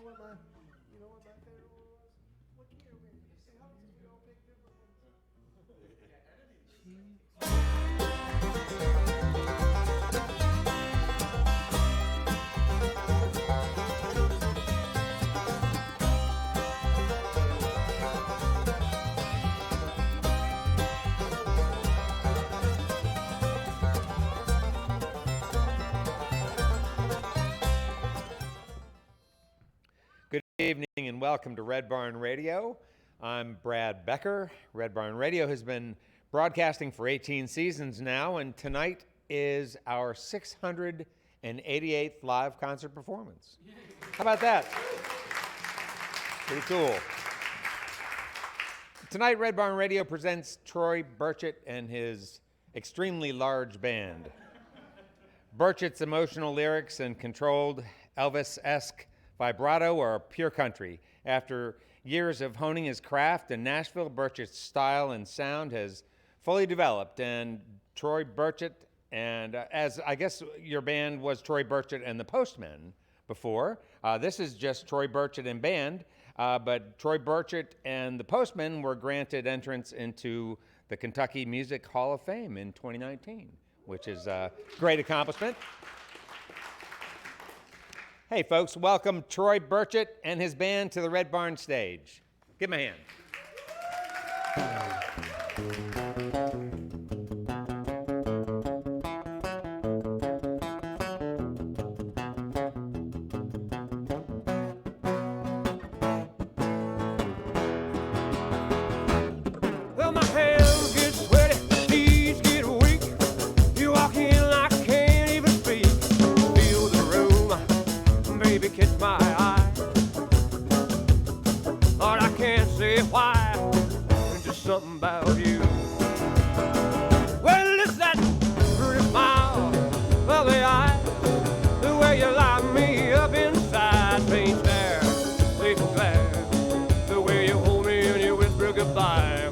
what my favorite one was? What year we? It helps if we all pick different ones. Good evening and welcome to Red Barn Radio. I'm Brad Becker. Red Barn Radio has been broadcasting for 18 seasons now, and tonight is our 688th live concert performance. How about that? Pretty cool. Tonight, Red Barn Radio presents Troy Burchett and his extremely large band. Burchett's emotional lyrics and controlled Elvis-esque vibrato are pure country. After years of honing his craft in Nashville, Burchett's style and sound has fully developed, and Troy Burchett, and as I guess your band was Troy Burchett and the Postmen before, this is just Troy Burchett and band, but Troy Burchett and the Postmen were granted entrance into the Kentucky Music Hall of Fame in 2019, which is a great accomplishment. Hey folks, welcome Troy Burchett and his band to the Red Barn stage. Give him a hand. Well, my hands get sweaty, knees get weak. You walk in like I can't even speak. Feel the room, baby, catch my eye. But I can't say why, just something about you. Well, it's that pretty smile, lovely eyes, the way you light me up inside. Paint stare, faithful glare, the way you hold me and you whisper goodbye.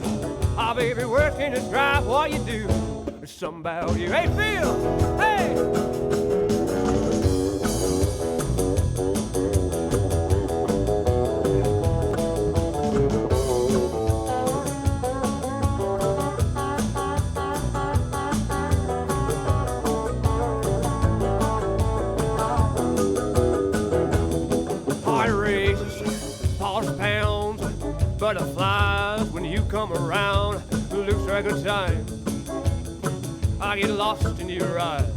Ah, baby, words can't describe what you do. There's something about you. Hey, Phil! Hey! Heart races, pulse pounds, butterflies when you come around. Looks like a time. I get lost in your eyes.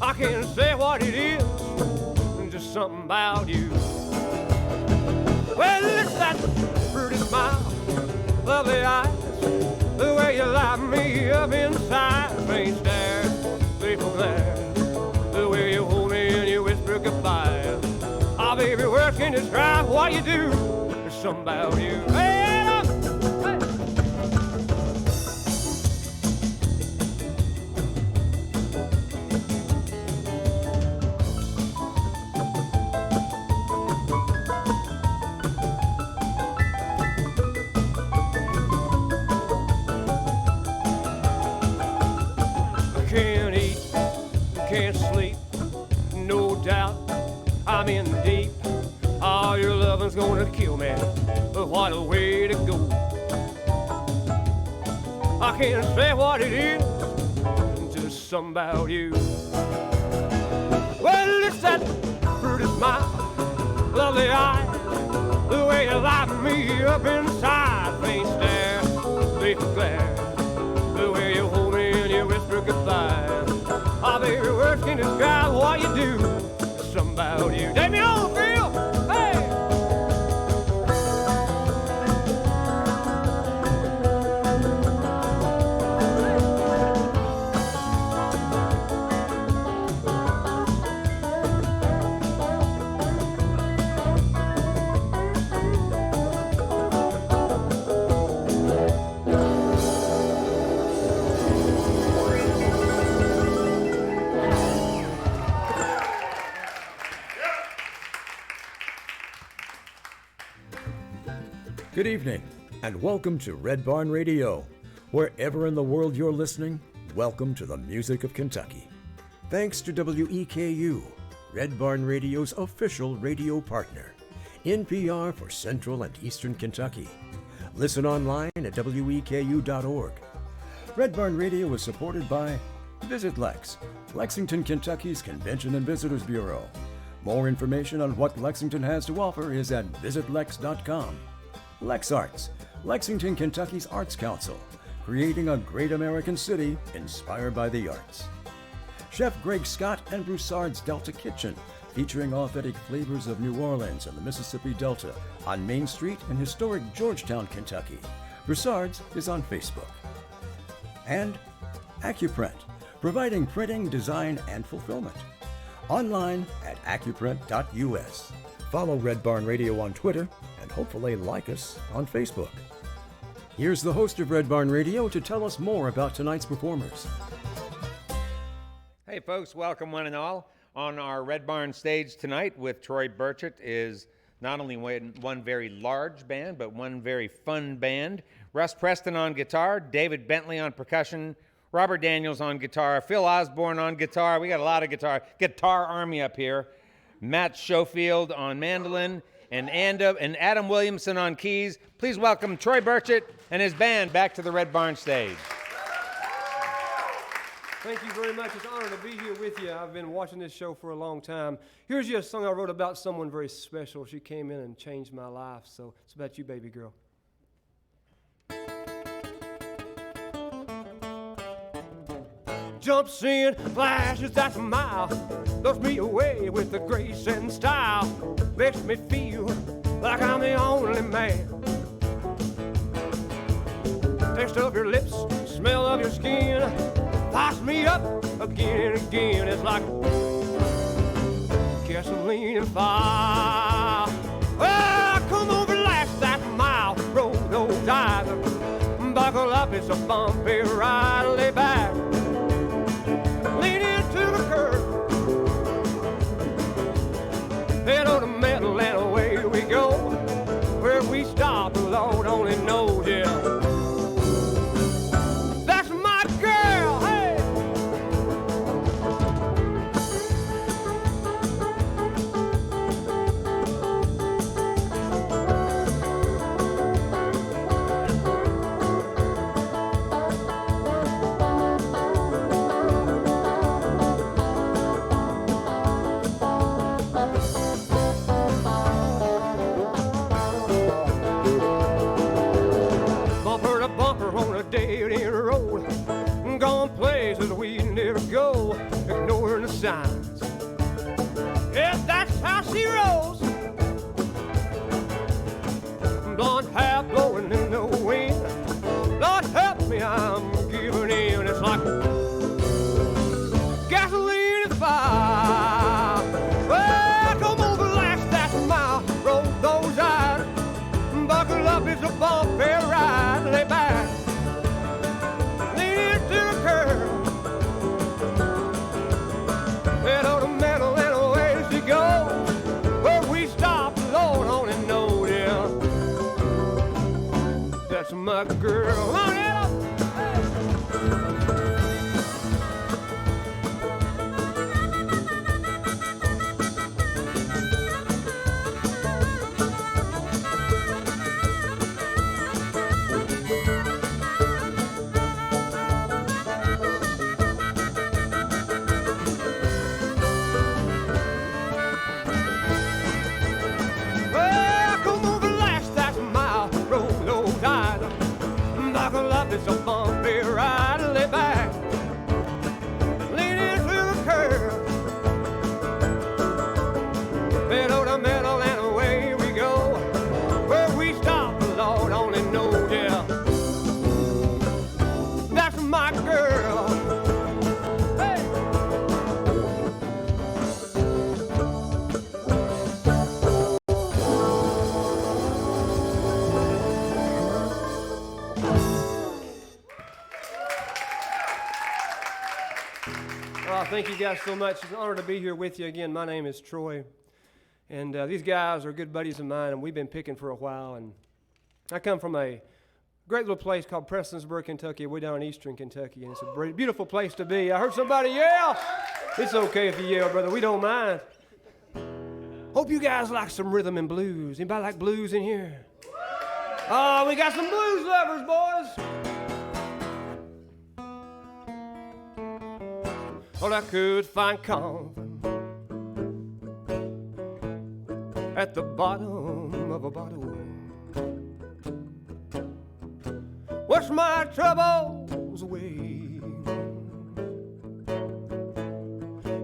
I can't say what it is, just something about you. Well, it's that pretty smile, lovely eyes, the way you light me up inside. Faint stare, faithful glare, the way you hold me and you whisper goodbye. Ah, baby, words can't describe what you do. There's something about you. Hey! Can't eat, can't sleep, no doubt I'm in deep. Oh, your loving's gonna kill me, but what a way to go. I can't say what it is, just something about you. Well, it's that pretty smile, lovely eyes, the way you light me up inside. Faint stare, faithful glare, the way you hold me and you whisper goodbye. Ah, baby, words can't describe what you do. There's something about you. Take me home, Phil. Hey! Good evening, and welcome to Red Barn Radio. Wherever in the world you're listening, welcome to the music of Kentucky. Thanks to WEKU, Red Barn Radio's official radio partner. NPR for Central and Eastern Kentucky. Listen online at weku.org. Red Barn Radio is supported by Visit Lex, Lexington, Kentucky's Convention and Visitors Bureau. More information on what Lexington has to offer is at visitlex.com. Lex Arts, Lexington, Kentucky's Arts Council, creating a great American city inspired by the arts. Chef Greg Scott and Broussard's Delta Kitchen, featuring authentic flavors of New Orleans and the Mississippi Delta on Main Street in historic Georgetown, Kentucky. Broussard's is on Facebook. And AccuPrint, providing printing, design, and fulfillment. Online at accuprint.us. Follow Red Barn Radio on Twitter and hopefully like us on Facebook. Here's the host of Red Barn Radio to tell us more about tonight's performers. Hey folks, welcome one and all. On our Red Barn stage tonight with Troy Burchett is not only one very large band, but one very fun band. Russ Preston on guitar, David Bentley on percussion, Robert Daniels on guitar, Phil Osborne on guitar. We got a lot of guitar army up here. Matt Schofield on mandolin, and Adam Williamson on keys. Please welcome Troy Burchett and his band back to the Red Barn stage. Thank you very much. It's an honor to be here with you. I've been watching this show for a long time. Here's just a song I wrote about someone very special. She came in and changed my life, so it's about you, baby girl. Jumps in, flashes that smile, lifts me away with the grace and style, makes me feel like I'm the only man. Taste of your lips, smell of your skin, fires me up again and again. It's like gasoline and fire. Well, come over, last that mile, roll those eyes, buckle up, it's a bumpy ride, lay back, lean into the curb, head on the metal and away we go. Where we stop, the Lord only knows, yeah. Dead-end road, gone places we never go, ignoring the signs. Yes, that's how she rolls. Blonde hair blowing in the wind. Lord help me, I'm giving in. It's like gasoline and fire. Well, come over, last that mile, roll those eyes, buckle up, it's a bumpy ride, lay back, head on the metal and away she goes. Where we stop, the Lord only knows, yeah. That's my girl. On it up. It's a bumpy ride, lay back, lean into the curb, head on the metal and away we go. Where we stop, the Lord only knows, yeah. That's my girl. Hey. Thank you guys so much. It's an honor to be here with you again. My name is Troy, and these guys are good buddies of mine, and we've been picking for a while. And I come from a great little place called Prestonsburg, Kentucky, way down in eastern Kentucky, and it's a beautiful place to be. I heard somebody yell. It's okay if you yell, brother. We don't mind. Hope you guys like some rhythm and blues. Anybody like blues in here? Oh, we got some blues lovers, boys. Well, I could find comfort at the bottom of a bottle. Wash my troubles away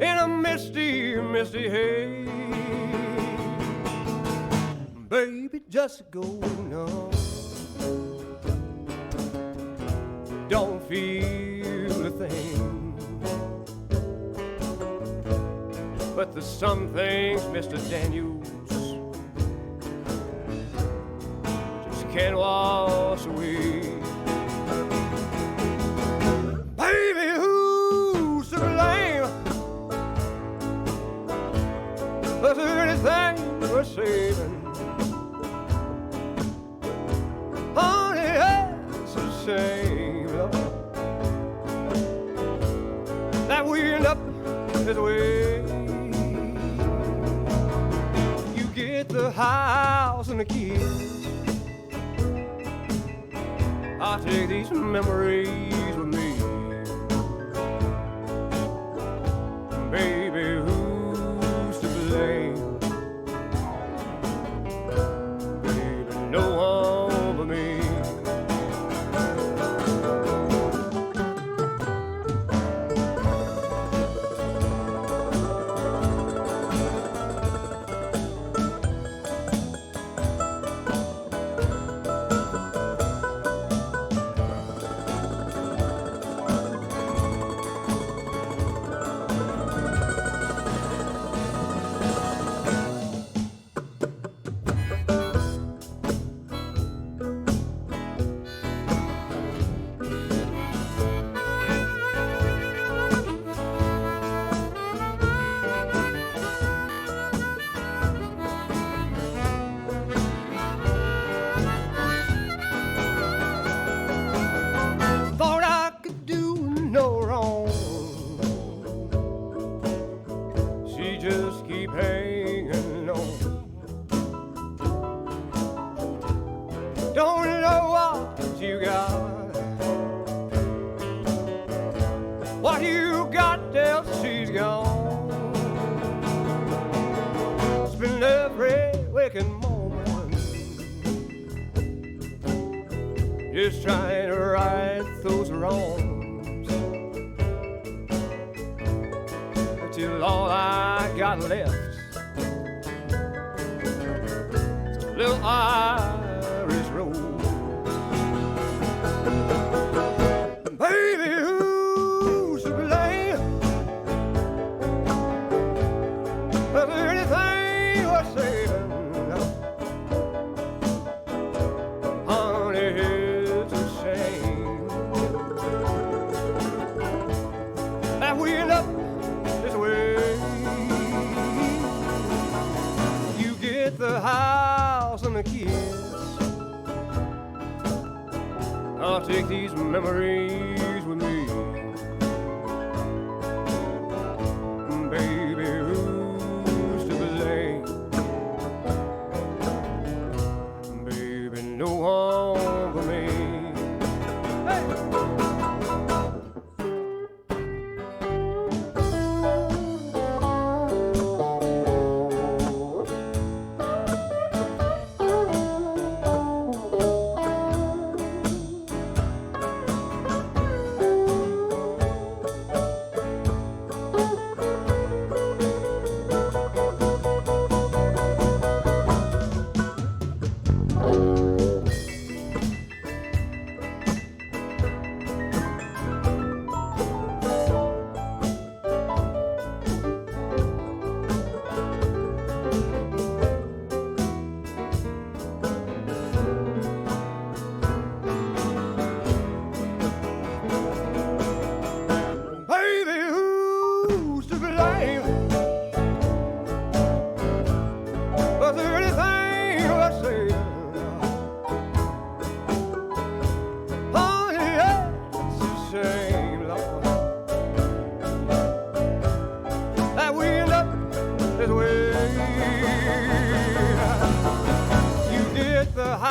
in a misty, misty haze. Baby, just go on. Don't feel a thing, but there's some things, Mr. Daniels, just can't wash away. Baby, who's to blame? Was there anything worth saving? Honey, that's a shame, Lord, that we end up this way. You get the house and the kids, I'll take these memories with me. Baby, who's to blame? Baby, no one but me. What you got till she's gone. Spend every waking moment just trying to right those wrongs, till all I got left is a little Irish rose. Baby, who's to blame? Was there anything worth saving? Honey, it's a shame that we end up this way. You get the house and the kids, I'll take these memories with me. Baby, who's to blame? Baby, no one but me.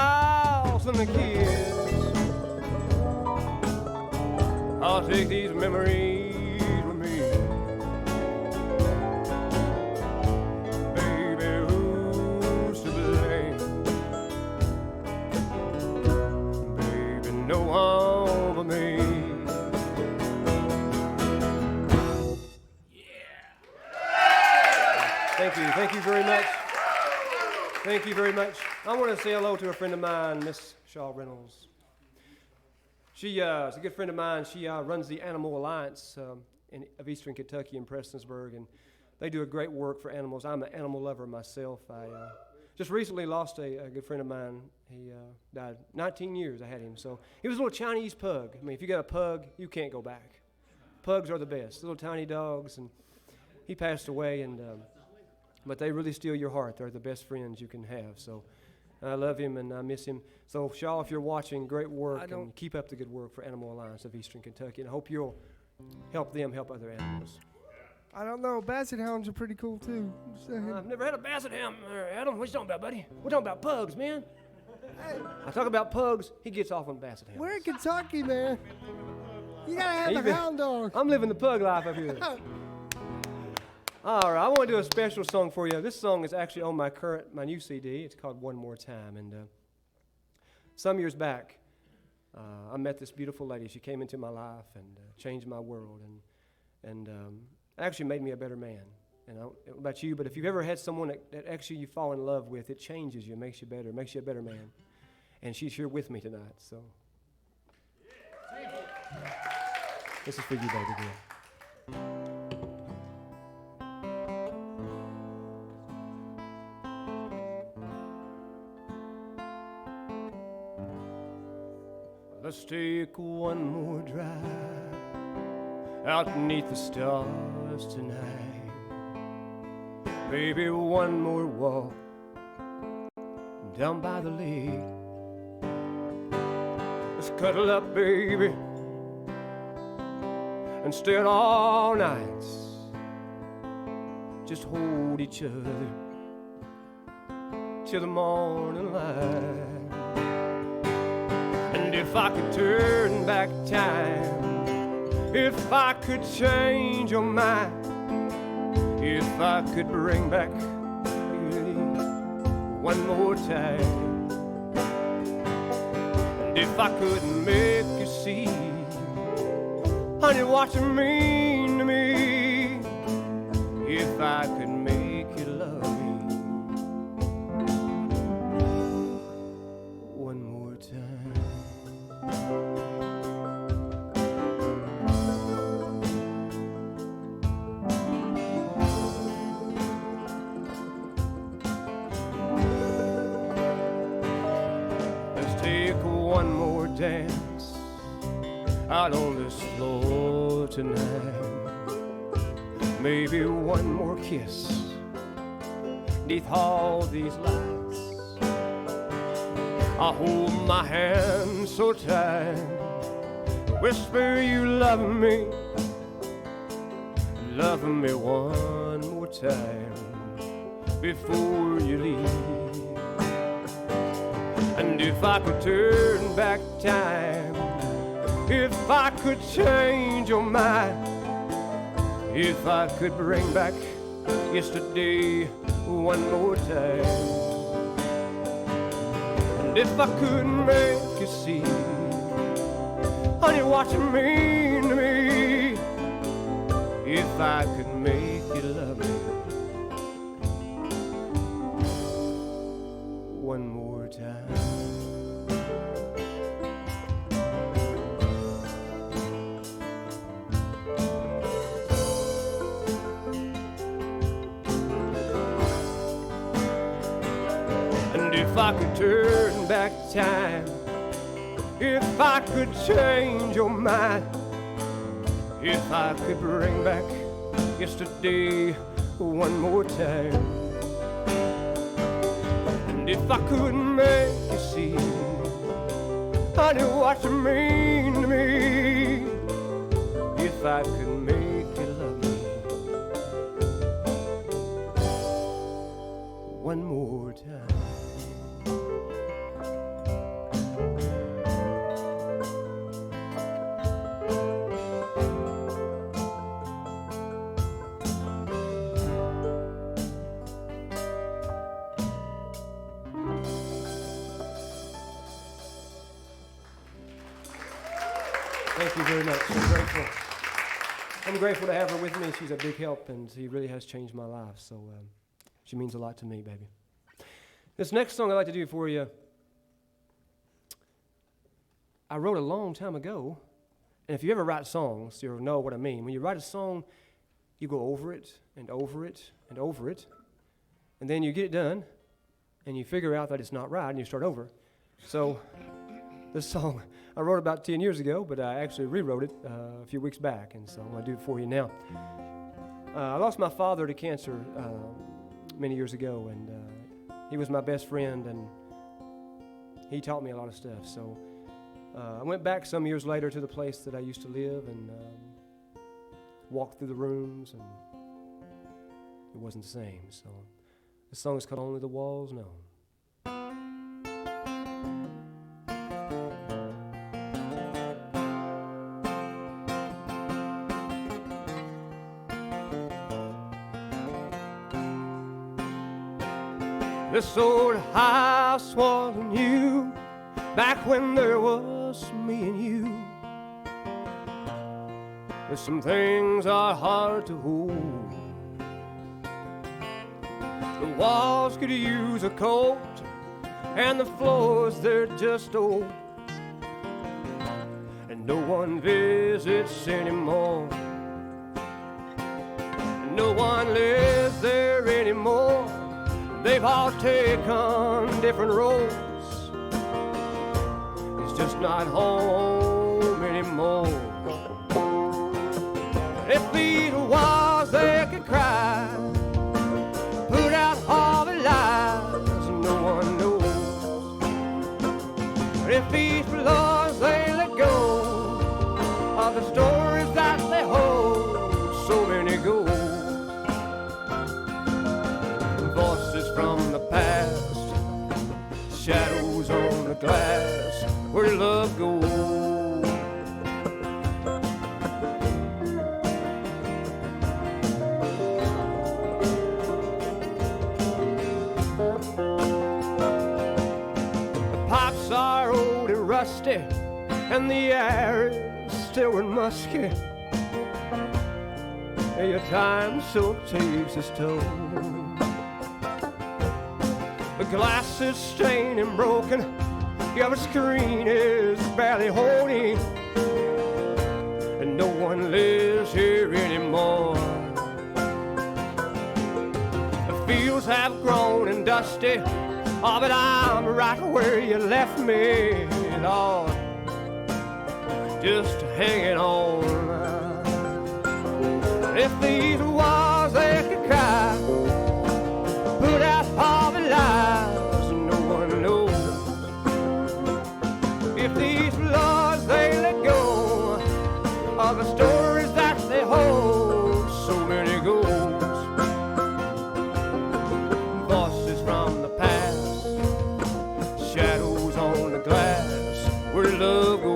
house and the kids. I'll take these memories with me. Baby, who's to blame? Baby, no one but me. Thank you very much. Thank you very much. I want to say hello to a friend of mine, Miss Shaw Reynolds. She is a good friend of mine. She runs the Animal Alliance of Eastern Kentucky in Prestonsburg, and they do a great work for animals. I'm an animal lover myself. I just recently lost a good friend of mine. He died 19 years I had him. So he was a little Chinese pug. I mean, if you got a pug, you can't go back. Pugs are the best, little tiny dogs, and he passed away, and but they really steal your heart. They're the best friends you can have. So I love him and I miss him. So Shaw, if you're watching, great work, and keep up the good work for Animal Alliance of Eastern Kentucky. And I hope you'll help them help other animals. I don't know. Basset hounds are pretty cool too. I've never had a basset hound, Adam. What you talking about, buddy? We're talking about pugs, man. Hey, I talk about pugs. He gets off on basset hounds. we're in Kentucky, man. You gotta have a hound dog. I'm living the pug life up here. All right, I want to do a special song for you. This song is actually on my new CD. It's called One More Time. And some years back, I met this beautiful lady. She came into my life and changed my world, and actually made me a better man. And I don't know about you, but if you've ever had someone that actually you fall in love with, it changes you, makes you better, makes you a better man. And she's here with me tonight. So this is for you, baby girl. Let's take one more drive out beneath the stars tonight. Baby, one more walk down by the lake. Let's cuddle up, baby, and stay out all nights. Just hold each other till the morning light. And if I could turn back time, if I could change your mind, if I could bring back you one more time, and if I could make you see, honey, what you mean to me, if I could make you love me one more time. Let's take one more dance out on this floor tonight. Maybe one more kiss neath all these lights. I hold my hand so tight, whisper you love me one more time before you leave. And if I could turn back time, if I could change your mind, if I could bring back yesterday one more time, and if I could make you see, honey, what you mean to me, if I could make you love me one more time. If I could turn back time, if I could change your mind, if I could bring back yesterday one more time, and if I could make you see, honey, what you mean to me, if I could make you love me one more time. Thank you very much. I'm grateful. I'm grateful to have her with me. She's a big help, and she really has changed my life. So she means a lot to me, baby. This next song I'd like to do for you, I wrote a long time ago. And if you ever write songs, you'll know what I mean. When you write a song, you go over it and over it and over it. And then you get it done, and you figure out that it's not right, and you start over. So this song I wrote about 10 years ago, but I actually rewrote it a few weeks back, and so I'm going to do it for you now. I lost my father to cancer many years ago, and he was my best friend, and he taught me a lot of stuff. So I went back some years later to the place that I used to live and walked through the rooms, and it wasn't the same. So this song is called Only the Walls Know. This old house wasn't you back when there was me and you. But some things are hard to hold. The walls could use a coat, and the floors, they're just old. And no one visits anymore. No one lives there anymore. They've all taken different roads. It's just not home anymore. If these walls they could cry, put out all the lies no one knows. If these floors they let go of the stories that they hold, so many go. Voices from the past, shadows on the glass, where did love go? The pipes are old and rusty, and the air is still and musky. And your time so takes its toll. The glass is stained and broken, your screen is barely holding, and no one lives here anymore. The fields have grown and dusty, oh, but I'm right where you left me, Lord, just hanging on. If these walls they could cry, put out all the lies no one knows. If these floors they let go of the stories that they hold, so many ghosts. Voices from the past, shadows on the glass, where did love go?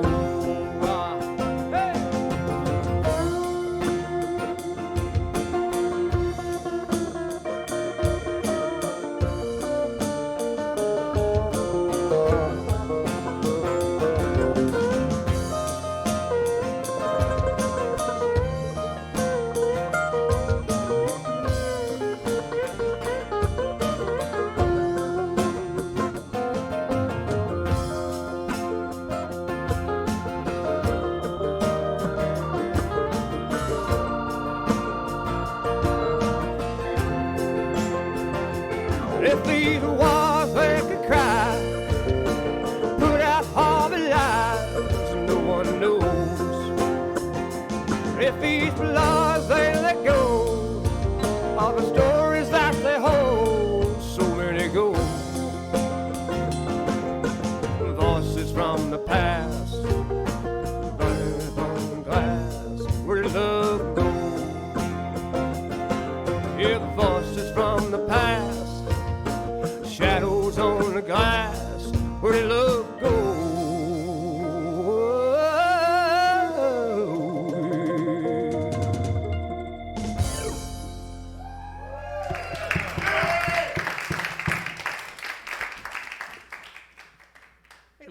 If these walls they could cry, put out all the lies no one knows. If these floors they let go of the stories that they hold, so many go. Voices from the past, voices on glass, where did love go? Yeah, the voices from the past, shadows on the glass, where did love go?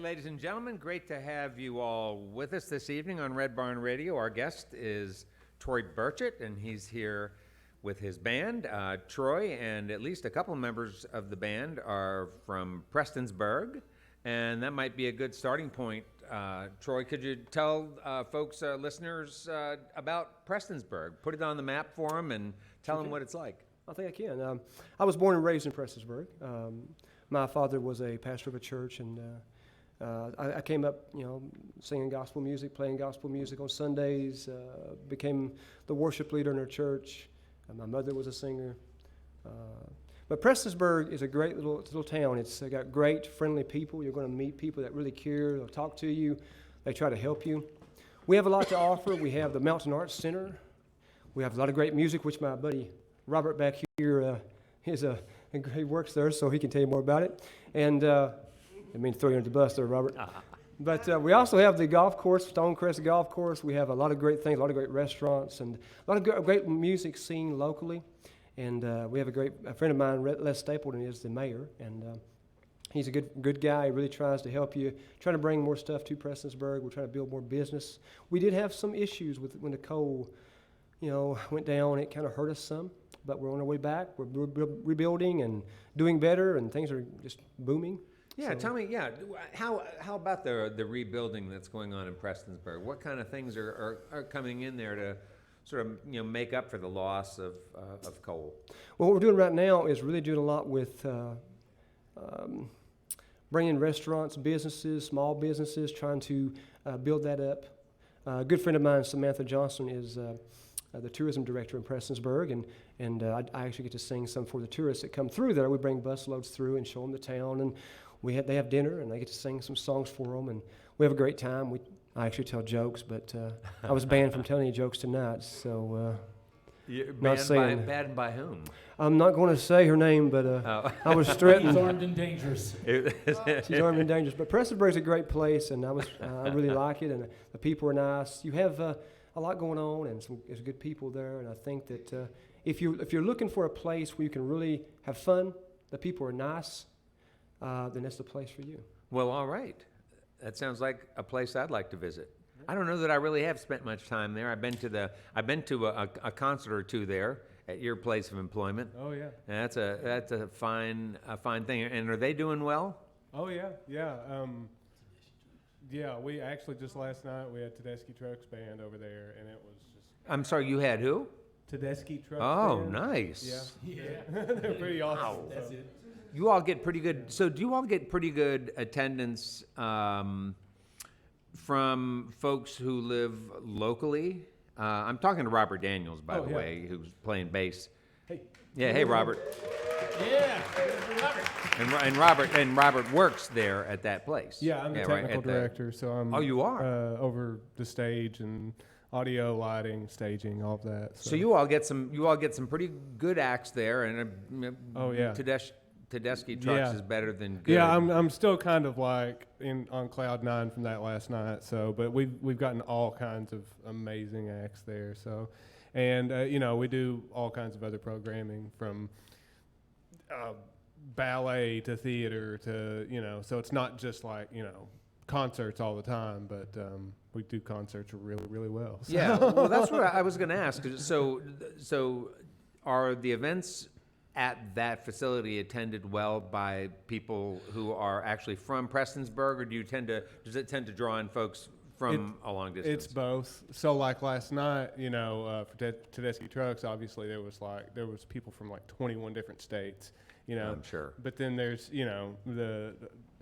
ladies and gentlemen. Great to have you all with us this evening on Red Barn Radio. Our guest is Troy Burchett, and he's here with his band. Troy and at least a couple members of the band are from Prestonsburg, and that might be a good starting point. Troy, could you tell folks, listeners, about Prestonsburg? Put it on the map for them and tell them what it's like. I think I can. I was born and raised in Prestonsburg. My father was a pastor of a church, and I came up, singing gospel music, playing gospel music on Sundays, became the worship leader in our church. My mother was a singer. But Prestonsburg is a great little town. It's got great, friendly people. You're going to meet people that really care. They'll talk to you. They try to help you. We have a lot to offer. We have the Mountain Arts Center. We have a lot of great music, which my buddy Robert back here he works there, so he can tell you more about it. And I mean, throw you under the bus there, Robert. But we also have the golf course, Stonecrest Golf Course. We have a lot of great things, a lot of great restaurants, and a lot of great music scene locally. And we have a friend of mine, Les Stapleton, is the mayor, and he's a good guy. He really tries to help you, trying to bring more stuff to Prestonsburg. We're trying to build more business. We did have some issues with when the coal, went down. It kind of hurt us some. But we're on our way back. We're rebuilding and doing better, and things are just booming. Yeah, tell me, how about the rebuilding that's going on in Prestonsburg? What kind of things are coming in there to sort of make up for the loss of coal? Well, what we're doing right now is really doing a lot with bringing restaurants, businesses, small businesses, trying to build that up. A good friend of mine, Samantha Johnson, is the tourism director in Prestonsburg, and I actually get to sing some for the tourists that come through there. We bring bus loads through and show them the town, and they have dinner, and I get to sing some songs for them, and we have a great time. I actually tell jokes, but I was banned from telling any jokes tonight, so banned by whom? I'm not going to say her name, but I was threatened. She's armed and dangerous. She's armed and dangerous. But Prestonsburg's a great place, and I really like it, and the people are nice. You have a lot going on, and there's good people there, and I think that if you're looking for a place where you can really have fun, the people are nice, then that's the place for you. Well, all right. That sounds like a place I'd like to visit. I don't know that I really have spent much time there. I've been to a concert or two there at your place of employment. Oh yeah. And that's a fine thing. And are they doing well? Oh yeah. Yeah, we actually just last night we had Tedeschi Trucks Band over there, and it was just. I'm sorry, you had who? Tedeschi Trucks Oh, Band. nice. Yeah. They're pretty awesome. Wow. That's it. You all get pretty good. So do you all get pretty good attendance from folks who live locally? I'm talking to Robert Daniels, by the way, who's playing bass. Hey. Yeah, hey, Robert. Yeah. Robert. And Robert works there at that place. Yeah, I'm the technical director, so I'm. Oh, you are? Over the stage and audio, lighting, staging, all of that. So you all get some pretty good acts there, and oh yeah. Tedeschi Trucks is better than good. Yeah, I'm still kind of like on cloud nine from that last night. So, but we've gotten all kinds of amazing acts there. So, and we do all kinds of other programming from ballet to theater to so it's not just like concerts all the time, but we do concerts really, really well. So. Yeah, well, that's what I was going to ask. So are the events at that facility attended well by people who are actually from Prestonsburg, or does it tend to draw in folks from a long distance? It's both. So like last night, for Tedeschi Trucks, obviously there was people from like 21 different states. I'm sure. But then there's the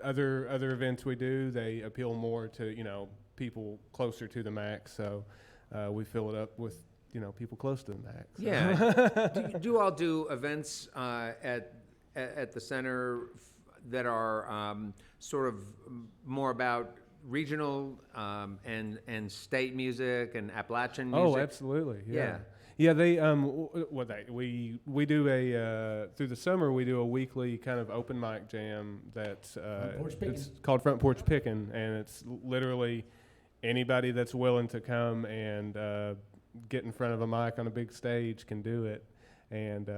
other events we do, they appeal more to people closer to the MAC. So we fill it up with people close to the MAC. So. Yeah. do you all do events at the center that are sort of more about regional and state music and Appalachian music? Oh, absolutely. Yeah, they we do through the summer we do a weekly kind of open mic jam that's it's called Front Porch Pickin', and it's literally anybody that's willing to come and get in front of a mic on a big stage can do it, and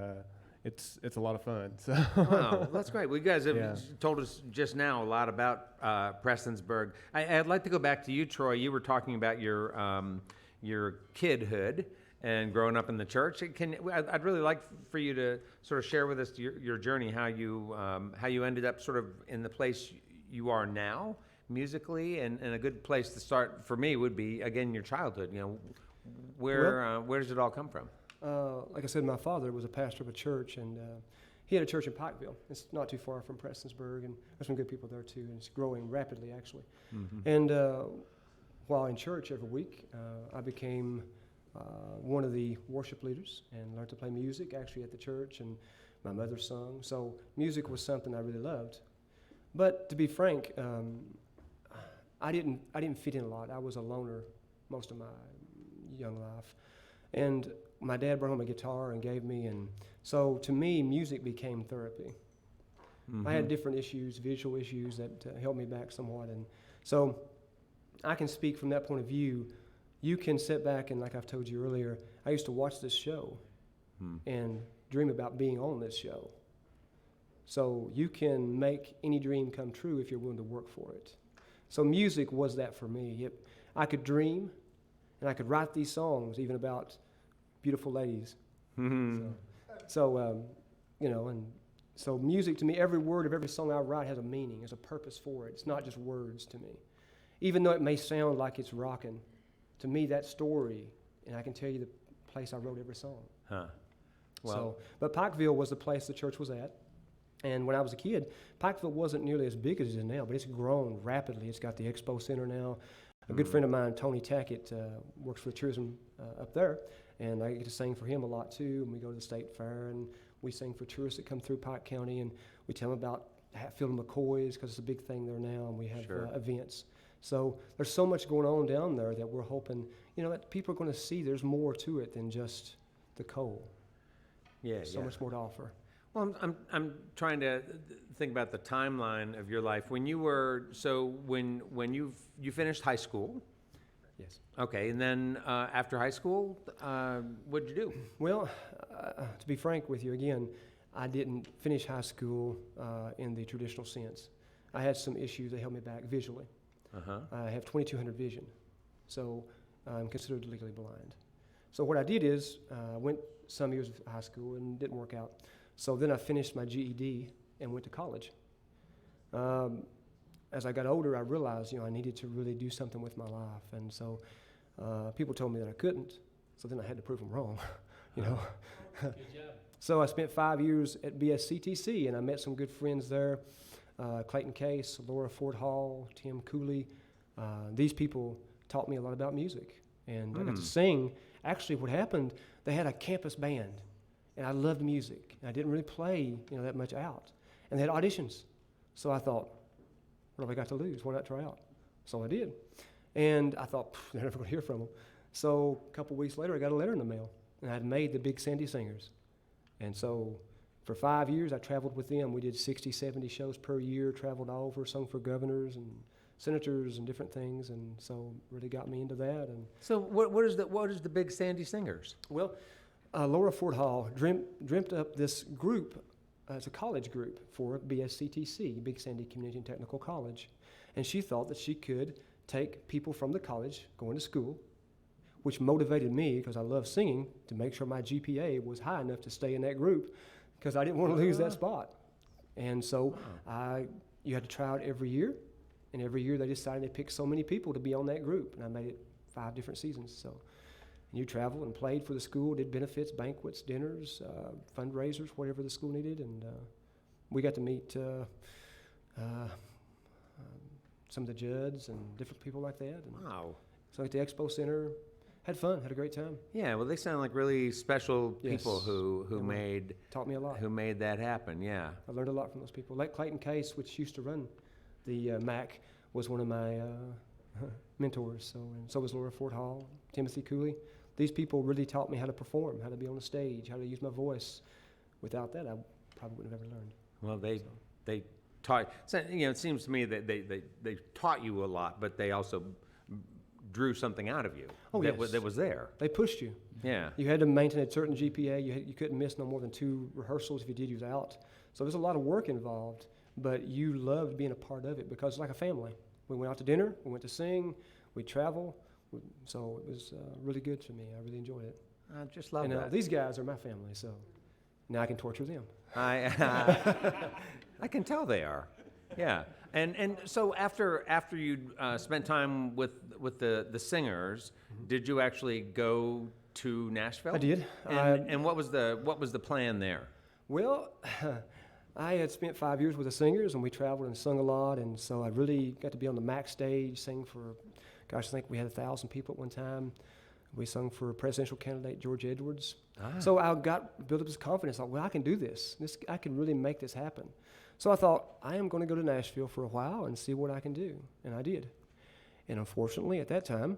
it's a lot of fun. So Wow, that's great. Well, you guys have Yeah. told us just now a lot about Prestonsburg. I'd like to go back to you, Troy. You were talking about your kidhood and growing up in the church. I'd really like for you to sort of share with us your journey, how you ended up sort of in the place you are now musically, and a good place to start for me would be, again, your childhood. You know, where does it all come from? Like I said, my father was a pastor of a church, and he had a church in Pikeville. It's not too far from Prestonsburg, and there's some good people there too, and it's growing rapidly, actually. Mm-hmm. And while in church every week, I became one of the worship leaders and learned to play music, actually, at the church, and my mother sung. So music was something I really loved. But to be frank, I didn't fit in a lot. I was a loner most of my young life. And my dad brought home a guitar and gave me, and so to me, music became therapy. Mm-hmm. I had different issues, visual issues that held me back somewhat, and so I can speak from that point of view. You can sit back and, like I've told you earlier, I used to watch this show and dream about being on this show. So you can make any dream come true if you're willing to work for it. So music was that for me. I could dream, and I could write these songs even about beautiful ladies. Mm-hmm. So and so music to me, every word of every song I write has a meaning, has a purpose for it. It's not just words to me. Even though it may sound like it's rocking, to me that story, and I can tell you the place I wrote every song. Huh. Well, So, but Pikeville was the place the church was at. And when I was a kid, Pikeville wasn't nearly as big as it is now, but it's grown rapidly. It's got the Expo Center now. A good friend of mine, Tony Tackett, works for the tourism up there, and I get to sing for him a lot too. And we go to the state fair, and we sing for tourists that come through Pike County, and we tell them about Hatfield and McCoy's because it's a big thing there now, and we have Sure. events. So there's so much going on down there that we're hoping, that people are going to see there's more to it than just the coal. yeah, So much more to offer. Well, I'm trying to think about the timeline of your life. When when you finished high school, Yes. okay, and then after high school, what'd you do? Well, to be frank with you, again, I didn't finish high school in the traditional sense. I had some issues that held me back visually. Uh-huh. I have 2200 vision, so I'm considered legally blind. So what I did is I went some years of high school and didn't work out. So then I finished my GED and went to college. As I got older, I realized, I needed to really do something with my life. And so people told me that I couldn't, so then I had to prove them wrong, Good job. So I spent 5 years at BSCTC, and I met some good friends there. Clayton Case, Laura Ford Hall, Tim Cooley. These people taught me a lot about music. And I got to sing. Actually, what happened, they had a campus band, and I loved music. And I didn't really play, that much out. And they had auditions. So I thought, what have I got to lose? Why not try out? So I did. And I thought, they're never going to hear from them. So a couple weeks later, I got a letter in the mail, and I'd made the Big Sandy Singers. And so for 5 years, I traveled with them. We did 60, 70 shows per year, traveled all over, sung for governors and senators and different things, and so really got me into that. And So what is the Big Sandy Singers? well, Laura Ford Hall dreamt up this group. It's a college group for BSCTC, Big Sandy Community and Technical College, and she thought that she could take people from the college going to school, which motivated me because I love singing, to make sure my GPA was high enough to stay in that group because I didn't want to lose that spot. And so you had to try out every year, and every year they decided to pick so many people to be on that group, and I made it 5 different seasons. So you traveled and played for the school, did benefits, banquets, dinners, fundraisers, whatever the school needed, and we got to meet some of the judges and different people like that. And Wow. so at the Expo Center, had fun, had a great time. Yeah, well, they sound like really special Yes. people who They were. made Taught me a lot. that happen. Yeah. I learned a lot from those people. Like Clayton Case, which used to run the MAC, was one of my mentors. So, and so was Laura Ford Hall, Timothy Cooley. These people really taught me how to perform, how to be on the stage, how to use my voice. Without that, I probably wouldn't have ever learned. Well, they taught. So, it seems to me that they taught you a lot, but they also drew something out of you. Oh, that yes. that was there. They pushed you. Yeah. You had to maintain a certain GPA. You couldn't miss no more than 2 rehearsals. If you did, you was out. So there's a lot of work involved, but you loved being a part of it because it's like a family. We went out to dinner. We went to sing. We travel. So it was really good for me. I really enjoyed it. I just love And that. these guys are my family, so now I can torture them. I can tell they are. Yeah. And so after you spent time with the singers, did you actually go to Nashville? I did. And what was the plan there? Well, I had spent 5 years with the singers, and we traveled and sung a lot, and so I really got to be on the Mac stage, sing for, I think we had 1,000 people at one time. We sung for presidential candidate George Edwards. So I built up this confidence, like, well, I can do this. I can really make this happen. So I thought, I am going to go to Nashville for a while and see what I can do, and I did. And unfortunately, at that time,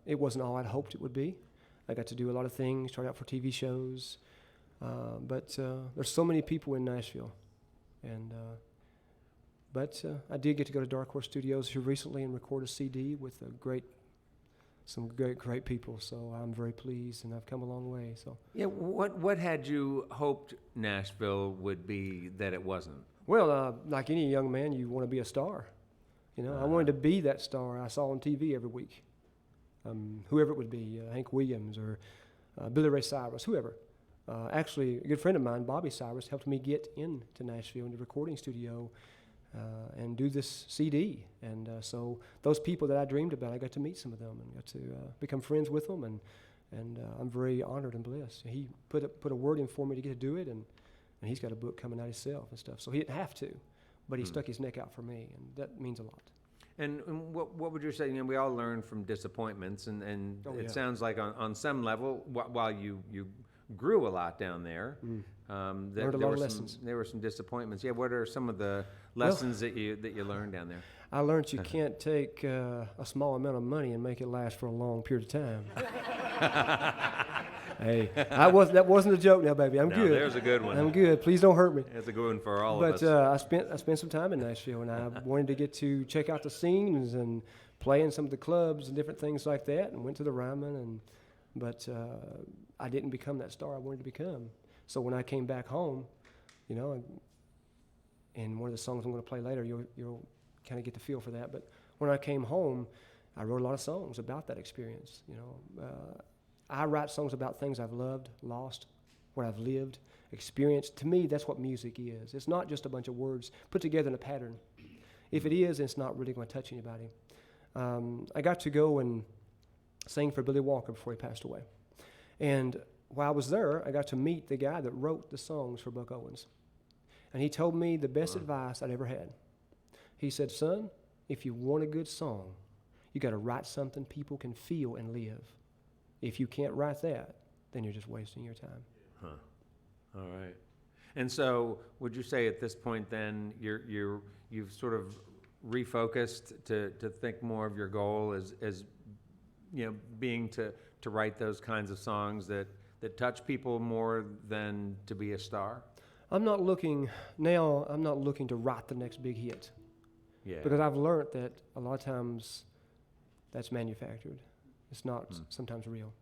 it wasn't all I'd hoped it would be. I got to do a lot of things, tried out for TV shows, but there's so many people in Nashville, and but I did get to go to Dark Horse Studios here recently and record a CD with some great people. So I'm very pleased, and I've come a long way. So Yeah. What had you hoped Nashville would be that it wasn't? well, like any young man, you want to be a star. You know, I wanted to be that star I saw on TV every week. Whoever it would be, Hank Williams or Billy Ray Cyrus, whoever. Actually, a good friend of mine, Bobby Cyrus, helped me get into Nashville, in the recording studio, and do this CD. And so those people that I dreamed about, I got to meet some of them and got to become friends with them. And I'm very honored and blessed. He put a word in for me to get to do it, and he's got a book coming out himself and stuff. So he didn't have to, but he stuck his neck out for me, and that means a lot. And what would you say? You know, we all learn from disappointments, and Oh, it yeah. sounds like on some level, while you grew a lot down there, Learned a lot of lessons. There were some disappointments. Yeah, what are some of the lessons that you learned down there? I learned you can't take a small amount of money and make it last for a long period of time. Hey, that wasn't a joke now, baby. I'm No, good. there's a good one. I'm good. Please don't hurt me. That's a good one for all But of us. I spent some time in Nashville, and I wanted to get to check out the scenes and play in some of the clubs and different things like that, and went to the Ryman. But I didn't become that star I wanted to become. So when I came back home, you know, and one of the songs I'm going to play later, you'll kind of get the feel for that. But when I came home, I wrote a lot of songs about that experience. You know, I write songs about things I've loved, lost, what I've lived, experienced. To me, that's what music is. It's not just a bunch of words put together in a pattern. If it is, it's not really going to touch anybody. I got to go and sing for Billy Walker before he passed away. And while I was there, I got to meet the guy that wrote the songs for Buck Owens. And he told me the best advice I'd ever had. He said, son, if you want a good song, you got to write something people can feel and live. If you can't write that, then you're just wasting your time. All right. And so, would you say at this point then you've sort of refocused to think more of your goal as you know, being to write those kinds of songs that touch people more than to be a star? I'm not looking to write the next big hit. Yeah. Because I've learned that a lot of times that's manufactured. It's not sometimes real.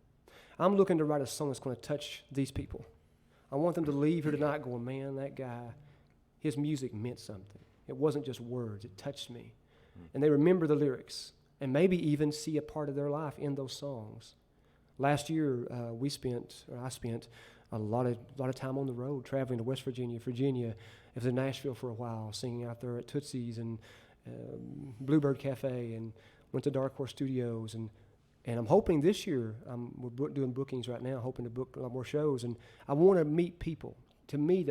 I'm looking to write a song that's going to touch these people. I want them to leave here tonight going, man, that guy, his music meant something. It wasn't just words. It touched me. And they remember the lyrics and maybe even see a part of their life in those songs. Last year, I spent a lot of time on the road, traveling to West Virginia. I was in Nashville for a while, singing out there at Tootsie's and Bluebird Cafe, and went to Dark Horse Studios. And I'm hoping this year, we're doing bookings right now, hoping to book a lot more shows. And I want to meet people. To me,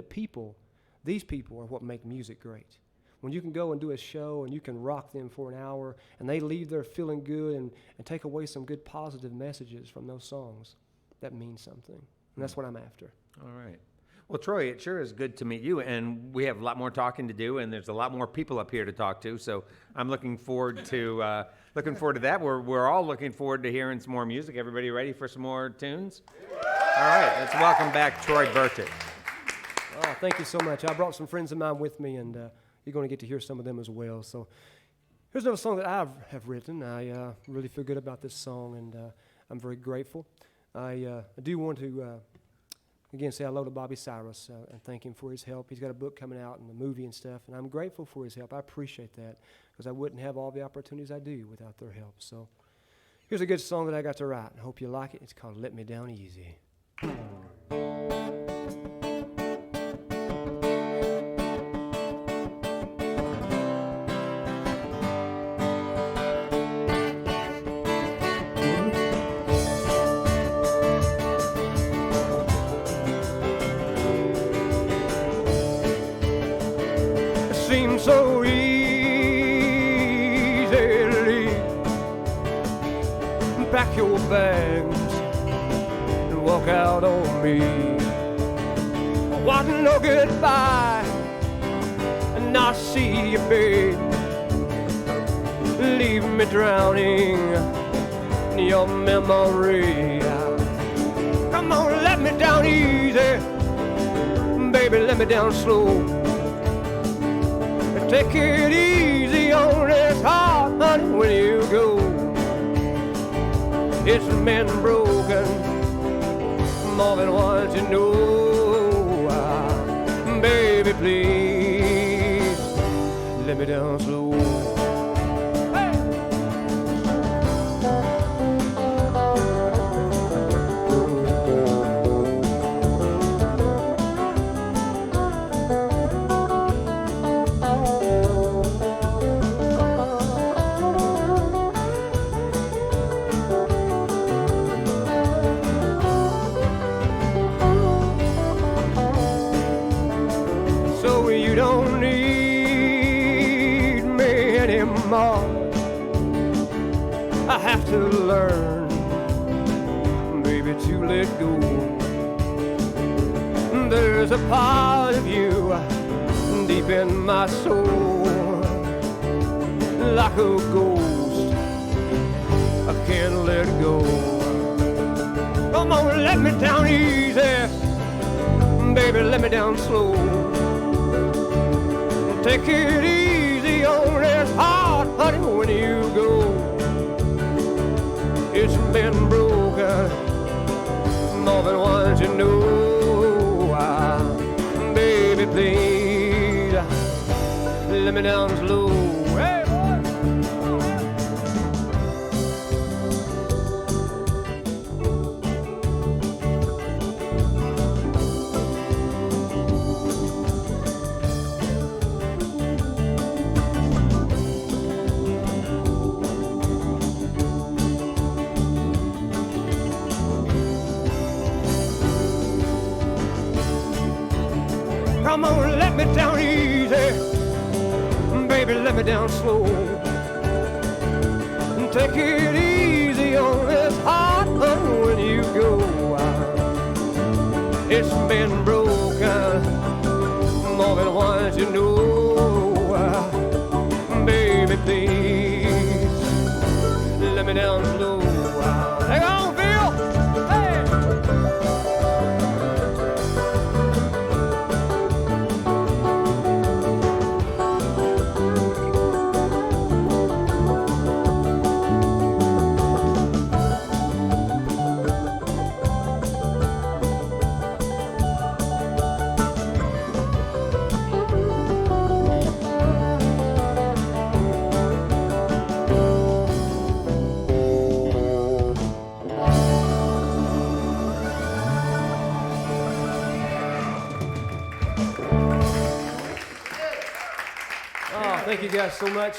these people are what make music great. When you can go and do a show and you can rock them for an hour and they leave there feeling good and take away some good positive messages from those songs, that means something. And that's what I'm after. All right. Well, Troy, it sure is good to meet you, and we have a lot more talking to do, and there's a lot more people up here to talk to. So I'm looking forward to that. We're all looking forward to hearing some more music. Everybody ready for some more tunes? All right. Let's welcome back Troy Burchett. Oh, thank you so much. I brought some friends of mine with me, and you're going to get to hear some of them as well. So Here's another song that I have written. I really feel good about this song, and I'm very grateful. I do want to, again, say hello to Bobby Cyrus and thank him for his help. He's got a book coming out and a movie and stuff, and I'm grateful for his help. I appreciate that because I wouldn't have all the opportunities I do without their help. So here's a good song that I got to write. I hope you like it. It's called Let Me Down Easy. Seems so easy to leave. Pack your bags and walk out on me. Wasn't no goodbye, and I see you, babe. Leave me drowning in your memory. Come on, let me down easy, baby, let me down slow. Take it easy on this heart, honey, when you go. It's been broken more than once, you know. Baby, please, let me down slow. I have to learn, baby, to let go. There's a part of you deep in my soul, like a ghost, I can't let go. Come on, let me down easy, baby, let me down slow. Take it easy on this heart, honey, when you go. It's been broken more than once, you know. Baby, please, let me down slow. Hey, come on, let me down easy, baby, let me down slow. Take it easy on this heart, honey, when you go. It's been broken more than once, you know. Baby, please, let me down slow. Hang on, Phil. Hey. Thank you guys so much.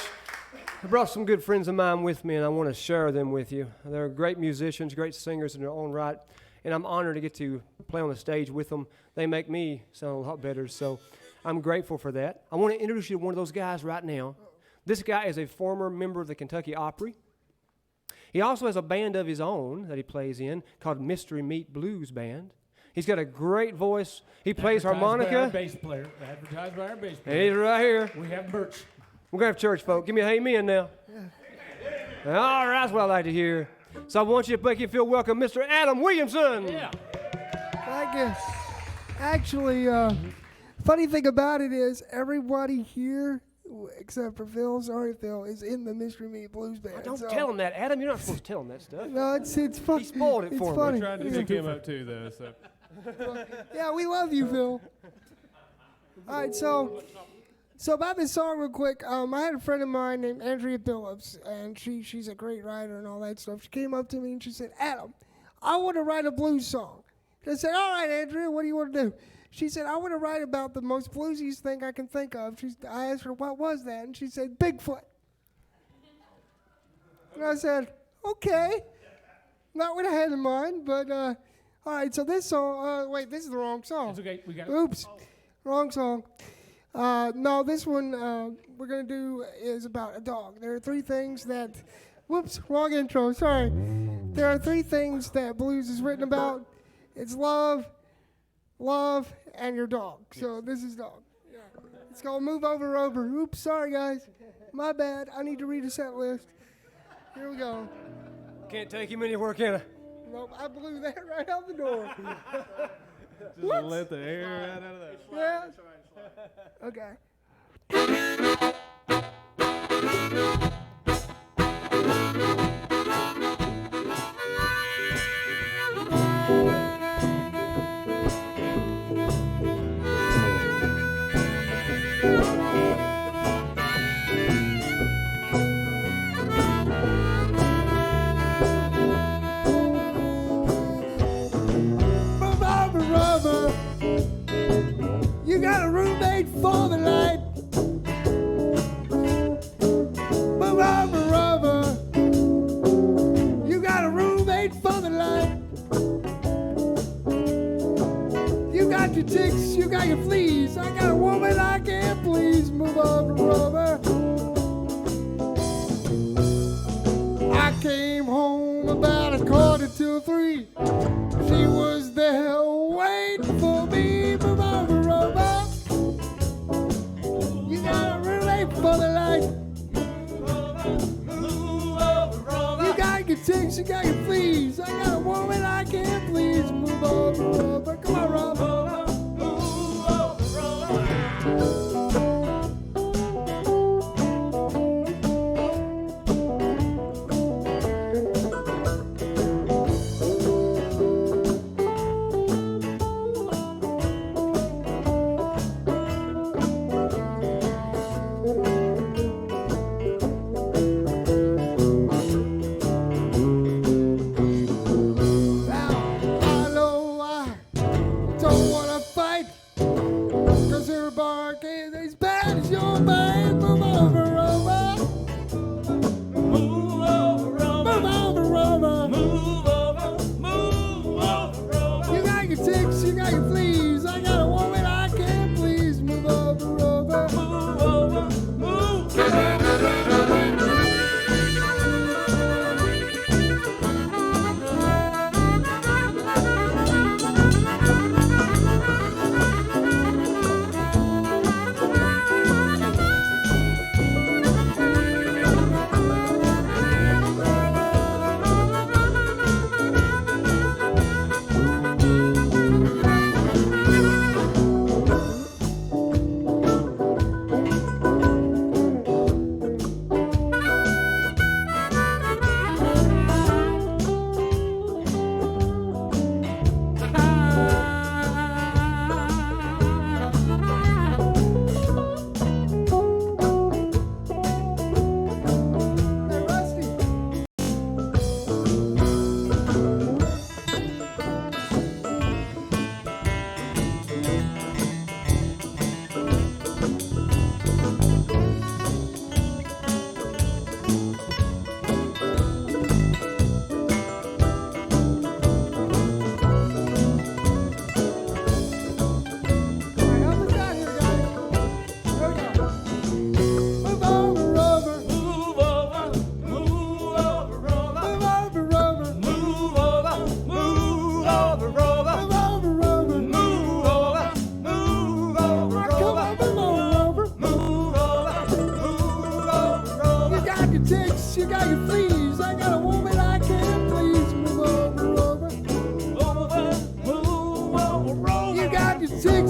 I brought some good friends of mine with me, and I want to share them with you. They're great musicians, great singers in their own right, and I'm honored to get to play on the stage with them. They make me sound a lot better, so I'm grateful for that. I want to introduce you to one of those guys right now. This guy is a former member of the Kentucky Opry. He also has a band of his own that he plays in called Mystery Meat Blues Band. He's got a great voice. He plays harmonica. By our bass player. Advertised by our bass player. And he's right here. We have Burch. We're going to have church folk. Give me a amen now. Yeah. All right, that's what I like to hear. So I want you to make you feel welcome, Mr. Adam Williamson. Yeah. I guess. Actually, funny thing about it is everybody here except for Phil. Sorry, Phil is in the Mystery Meat Blues Band. Don't so- tell him that, Adam. You're not supposed to tell him that stuff. No, it's funny. He spoiled it it's for me. funny. We tried to pick him up too, though. So Yeah, we love you, Phil. All right, so about this song real quick, I had a friend of mine named Andrea Phillips, and she's a great writer and all that stuff. She came up to me and she said, Adam, I want to write a blues song. I said, all right, Andrea, what do you want to do? She said, I want to write about the most bluesiest thing I can think of. I asked her, what was that? And she said, Bigfoot. And I said, okay. Not what I had in mind, but all right, so this song, wait, this is the wrong song. It's okay. We got it. Oops, wrong song. No, this one we're going to do is about a dog. There are three things that, whoops, wrong intro, sorry. There are three things that blues is written about. It's love, and your dog. So this is dog. Yeah. It's called Move Over Rover. Oops, sorry guys. My bad. I need to read a set list. Here we go. Can't take him anywhere, can I? Nope, I blew that right out the door. just let the air out of that. Yeah. Okay. You got a roommate for the night. Rubber. You got a roommate for the night. You got your ticks, you got your fleas. I got a woman I can't please. Move over, rubber. I came home about 2:45. She was there waiting for me. Move over, rubber. You got a roommate for the night. You got your ticks, you got your fleas. I got a woman I can't please. Move over, rubber. Come on, rubber.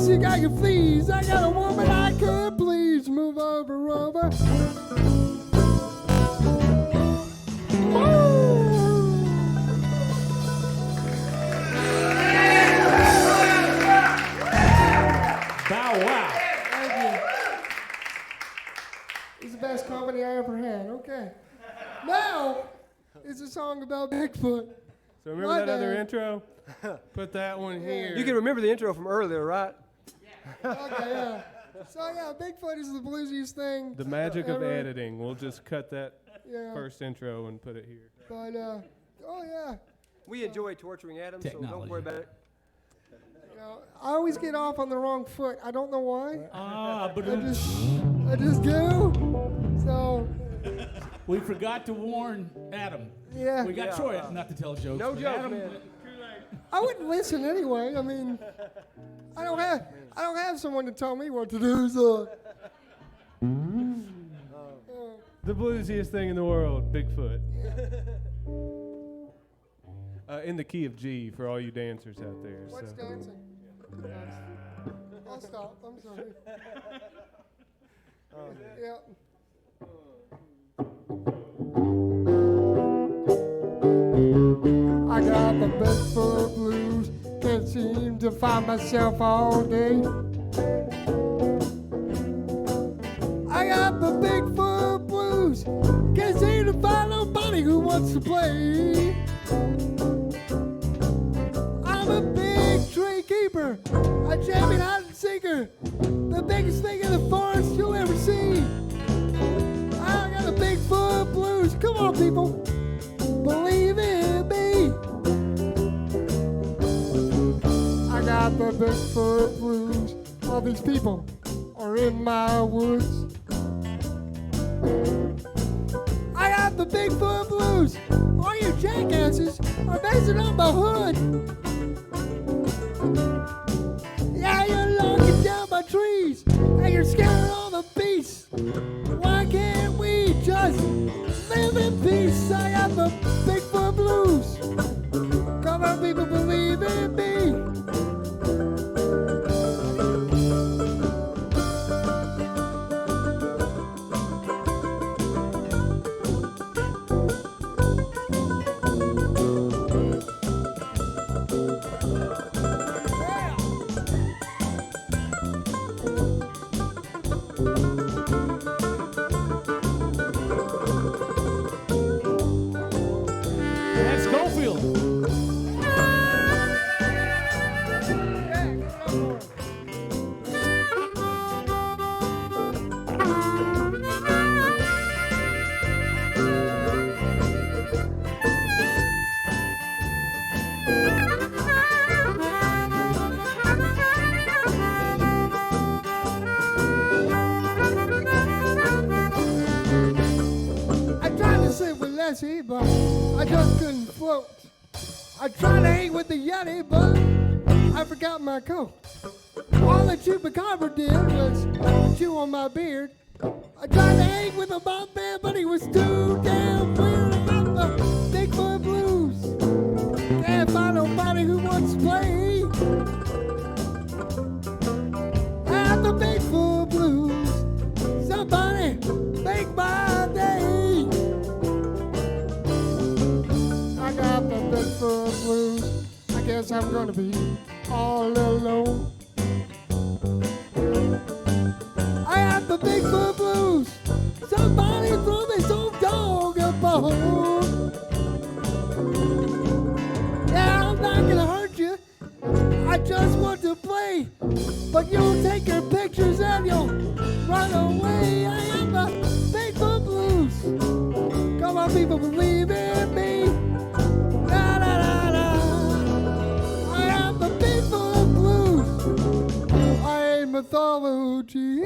You got your fleas. I got a woman I can't please. Move over, Rover. Bow wow. Thank you. It's the best company I ever had. Okay. Now, it's a song about Bigfoot. So remember My that other bad. intro? Put that one here. You can remember the intro from earlier, right? Okay, yeah. So, yeah, Bigfoot is the bluesiest thing. The magic of ever. editing. We'll just cut that Yeah. first intro and put it here. But, oh, yeah. We enjoy torturing Adam, so don't Technology. worry about it. You know, I always get off on the wrong foot. I don't know why. But I just do. So, we forgot to warn Adam. yeah. We got Troy not to tell jokes. No but joke, Adam, man. I wouldn't listen anyway. I mean, I don't have someone to tell me what to do. So, The bluesiest thing in the world, Bigfoot. In the key of G for all you dancers out there. what's So. dancing? I'll stop. I'm sorry. Yeah. I got the Bigfoot blues. Can't seem to find myself all day. I got the Bigfoot blues. Can't seem to find nobody who wants to play. I'm a big tree keeper, a champion hide and seeker, the biggest thing in the forest you'll ever see. I got the Bigfoot blues. Come on, people, believe in me. I got the Bigfoot blues. All these people are in my woods. I got the Bigfoot blues. All you jackasses are messing up my hood. Yeah, you're knocking down my trees, and you're scaring all the beasts. Why can't we just live in peace? I got the Bigfoot blues. Come on, people, believe in me. That's Schofield. I tried to sit with Leslie, but I just couldn't float. I tried to hang with the Yeti, but I forgot my coat. All the chupacabra did was chew on my beard. I tried to hang with a mob man, but he was too damn weird. I got the Bigfoot blues. Can't find nobody who wants to play. I got the Bigfoot blues. Somebody make my day. I got the Bigfoot blues. I guess I'm gonna be all alone. I got the Bigfoot blues. Somebody throw this old dog a bone. Yeah, I'm not gonna hurt you. I just want to play. But you'll take your pictures and you'll run away. I am the Bigfoot blues. Come on, people, believe in me. Da, da, da, da. I am the Bigfoot blues. I ain't mythology.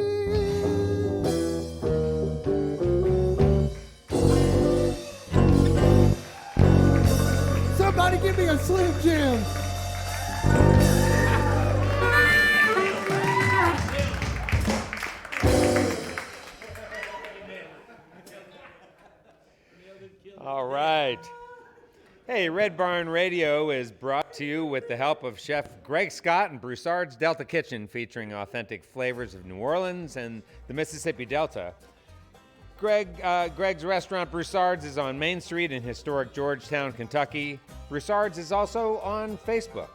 Somebody give me a Slim Jim. All right. Hey, Red Barn Radio is brought to you with the help of Chef Greg Scott and Broussard's Delta Kitchen, featuring authentic flavors of New Orleans and the Mississippi Delta. Greg's restaurant Broussard's is on Main Street in historic Georgetown, Kentucky. Broussard's is also on Facebook.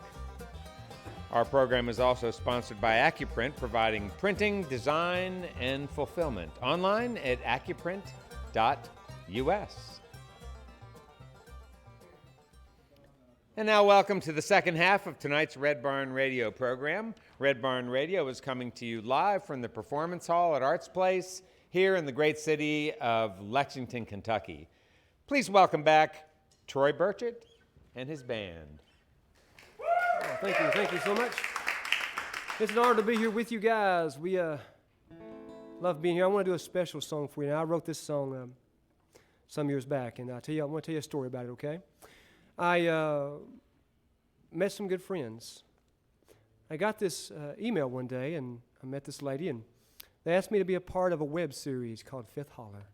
Our program is also sponsored by Accuprint, providing printing, design, and fulfillment. Online at accuprint.us. And now welcome to the second half of tonight's Red Barn Radio program. Red Barn Radio is coming to you live from the Performance Hall at Arts Place here in the great city of Lexington, Kentucky. Please welcome back Troy Burchett and his band. Oh, thank you so much. It's an honor to be here with you guys. We love being here. I want to do a special song for you. Now, I wrote this song some years back, and I want to tell you a story about it, okay? I met some good friends. I got this email one day, and I met this lady, and they asked me to be a part of a web series called Fifth Holler.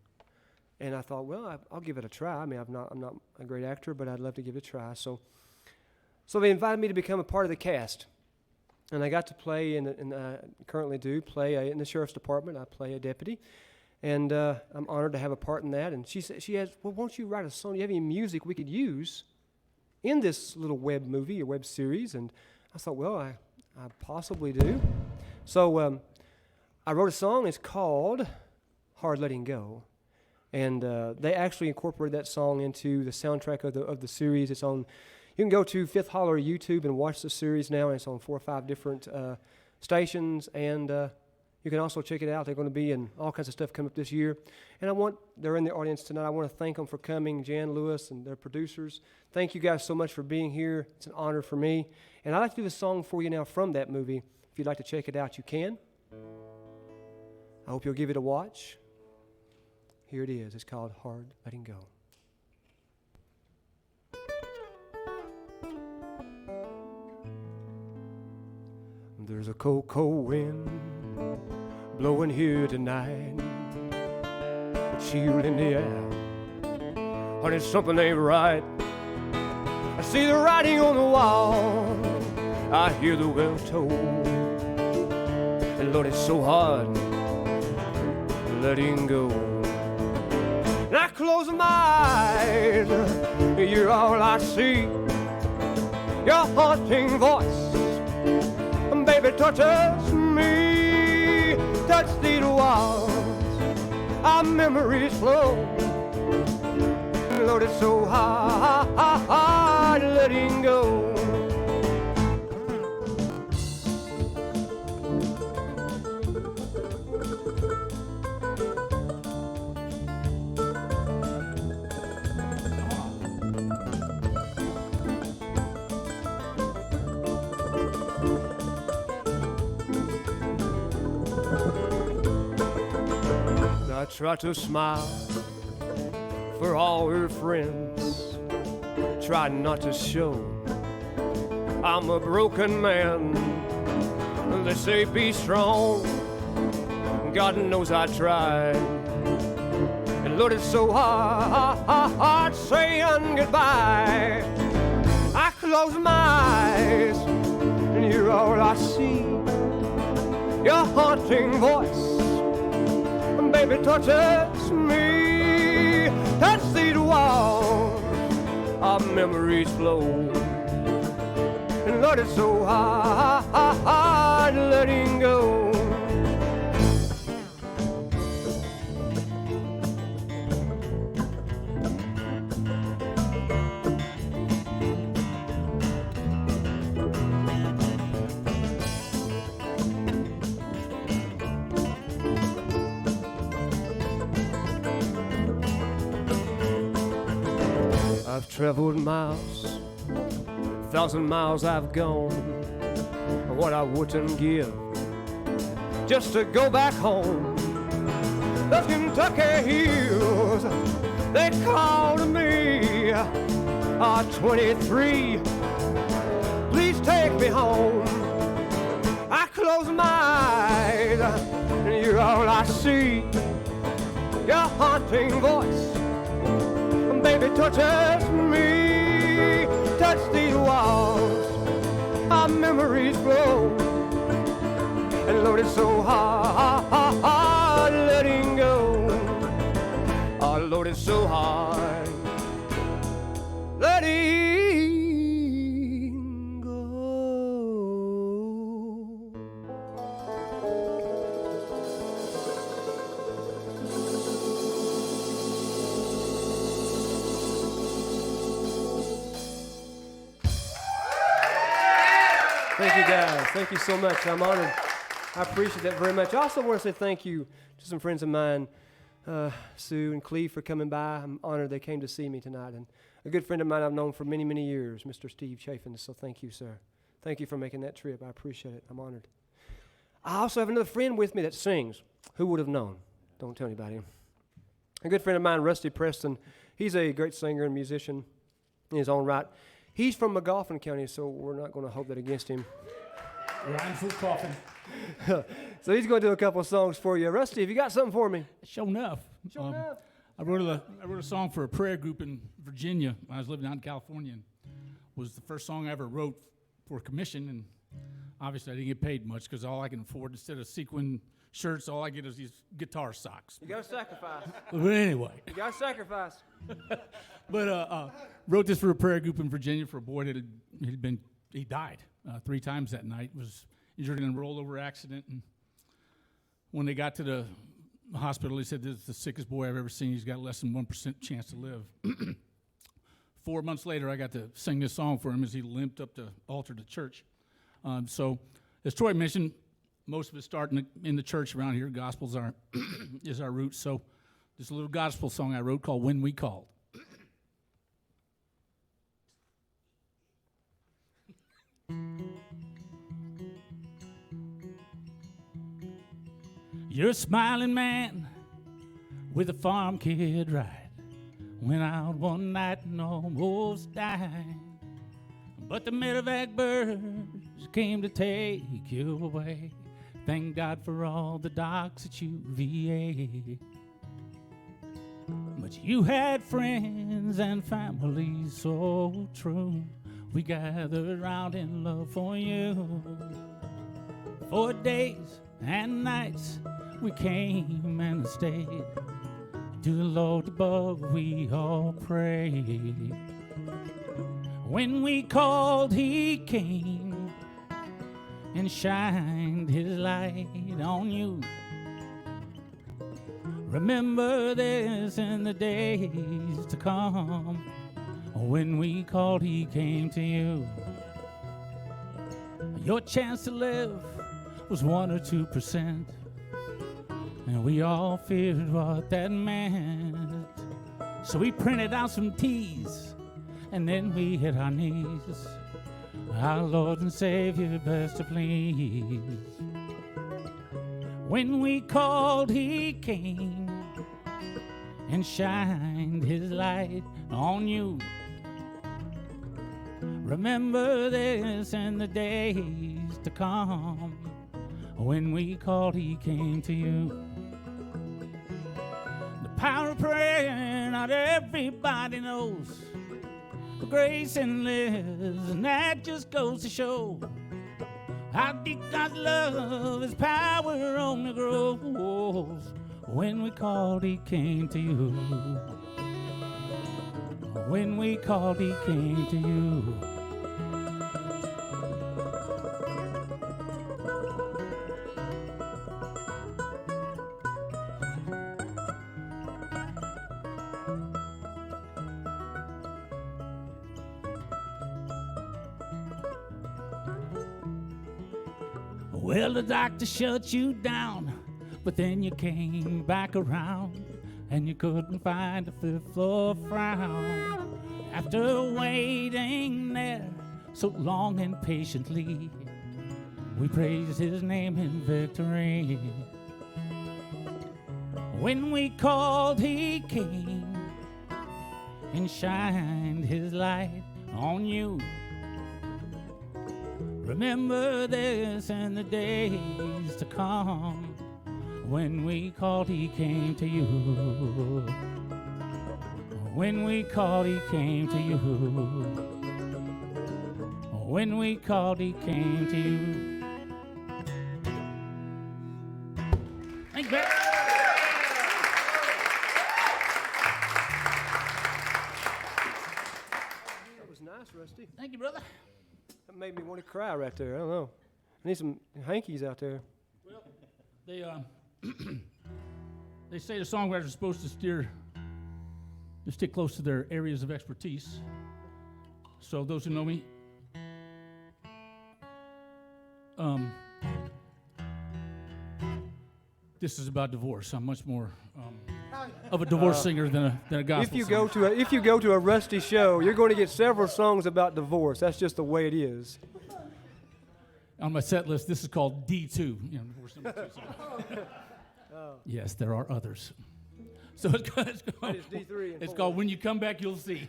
And I thought, well, I'll give it a try. I mean, I'm not a great actor, but I'd love to give it a try. So they invited me to become a part of the cast. And I got to play, and currently do, play in the sheriff's department. I play a deputy. And I'm honored to have a part in that. And she asked, well, won't you write a song? Do you have any music we could use in this little web movie or web series? And I thought, well, I possibly do. So I wrote a song. It's called Hard Letting Go. And they actually incorporated that song into the soundtrack of the series. It's on. You can go to Fifth Holler YouTube and watch the series now, and it's on 4 or 5 different stations, and you can also check it out. They're going to be in all kinds of stuff coming up this year. And they're in the audience tonight. I want to thank them for coming, Jan Lewis and their producers. Thank you guys so much for being here. It's an honor for me. And I'd like to do a song for you now from that movie. If you'd like to check it out, you can. I hope you'll give it a watch. Here it is. It's called Hard Letting Go. There's a cold, cold wind blowing here tonight, chill in the air. Honey, something ain't right. I see the writing on the wall. I hear the well told. And Lord, it's so hard letting go. And I close my eyes, you're all I see. Your haunting voice, baby, touches me. Touch these walls, our memories flow. Lord, it's so hard letting go. I try to smile for all her friends, try not to show I'm a broken man. They say be strong, God knows I tried. And Lord, it's so hard saying goodbye. I close my eyes and you're all I see. Your haunting voice, baby, touches me. Touch these walls, our memories flow. And Lord, it's so hard letting go. I've traveled miles, 1,000 miles I've gone, what I wouldn't give just to go back home. Those Kentucky hills, they call to me, 23, please take me home. I close my eyes, and you're all I see, your haunting voice, baby, touches me. Touch these walls, our memories flow. And Lord, it's so hard letting go. is so hard. Letting go. Thank you, guys. Thank you so much. I'm honored. I appreciate that very much. I also want to say thank you to some friends of mine, Sue and Cleve, for coming by. I'm honored they came to see me tonight. And a good friend of mine I've known for many, many years, Mr. Steve Chafin. So thank you, sir. Thank you for making that trip. I appreciate it. I'm honored. I also have another friend with me that sings. Who would have known? Don't tell anybody. A good friend of mine, Rusty Preston. He's a great singer and musician in his own right. He's from McGoffin County, so we're not going to hold that against him. Rhymes with coffin. So he's going to do a couple of songs for you. Rusty, have you got something for me? Sure enough. I wrote a song for a prayer group in Virginia when I was living out in California. And was the first song I ever wrote for commission, and obviously I didn't get paid much because all I can afford, instead of sequin shirts, all I get is these guitar socks. You got to sacrifice. But anyway. You got to sacrifice. But wrote this for a prayer group in Virginia for a boy that he died 3 times that night. Was injured in a rollover accident, and when they got to the hospital, he said, "This is the sickest boy I've ever seen. He's got less than 1% chance to live." 4 months later, I got to sing this song for him as he limped up the altar to church. So, as Troy mentioned, most of it starting in the church around here. Gospels is our roots. So, this little gospel song I wrote called "When We Called." You're a smiling man with a farm kid ride. Went out one night and almost died. But the medevac birds came to take you away. Thank God for all the docs at UVA. But you had friends and family so true. We gathered around in love for you. 4 days and nights we came and stayed. To the Lord above we all prayed. When we called, he came and shined his light on you. Remember this in the days to come. When we called, he came to you. Your chance to live was 1 or 2%. And we all feared what that meant. So we printed out some T's, and then we hit our knees. Our Lord and Savior, best to please. When we called, he came and shined his light on you. Remember this in the days to come. When we called, he came to you. The power of prayer, not everybody knows. But grace and lives, and that just goes to show how deep God's love, his power only grows. When we called, he came to you. When we called, he came to you. Well, the doctor shut you down, but then you came back around, and you couldn't find a 5th floor frown. After waiting there so long and patiently, we praised his name in victory. When we called, he came and shined his light on you. Remember this in the days to come. When we called, he came to you. When we called, he came to you. When we called, he came to you. Thank you. nice, Rusty. Thank you, brother. That made me want to cry right there. I don't know. I need some hankies out there. Well, they they say the songwriters are supposed to stick close to their areas of expertise. So those who know me, this is about divorce. I'm much more of a divorce singer than a gospel If you singer. go to a Rusty show, you're going to get several songs about divorce. That's just the way it is. On my set list, this is called D2. You know, divorce number 2. Yes, there are others. So it's called That is D3 and it's 4. called When You Come Back, You'll See.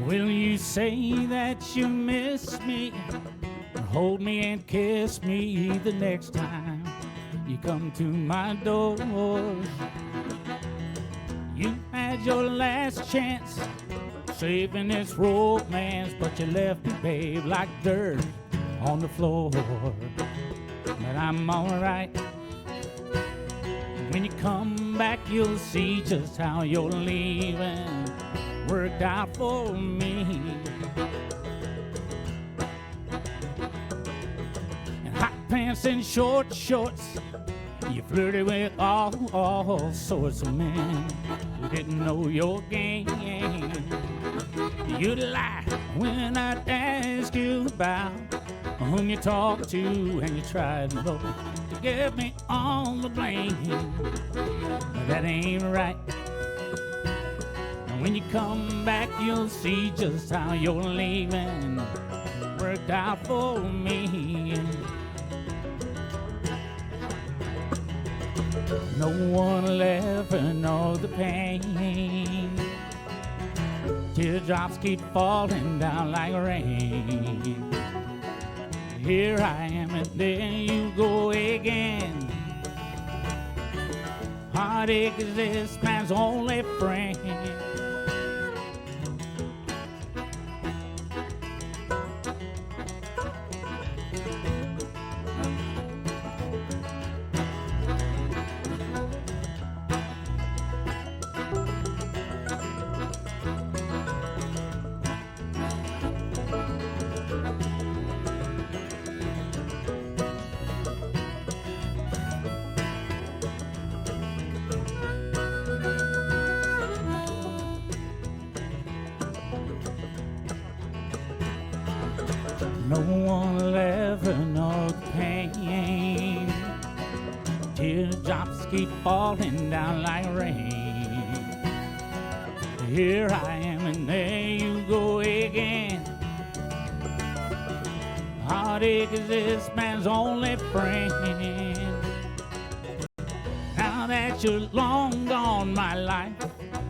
Will you say that you miss me? Or hold me and kiss me the next time you come to my door? You had your last chance saving this romance, but you left me, babe, like dirt on the floor. But I'm alright. When you come back, you'll see just how you're leaving worked out for me. And hot pants and short shorts, you flirted with all sorts of men who didn't know your game. You'd lie when I'd ask you about whom you talked to, and you tried to give me all the blame. But that ain't right. And when you come back, you'll see just how your leaving worked out for me. No one will ever know the pain. Teardrops keep falling down like rain. Here I am and there you go again. Heartache is this man's only friend. No one will ever know the pain. Teardrops keep falling down like rain. Here I am and there you go again. Heartache is this man's only friend. Now that you're long gone, my life,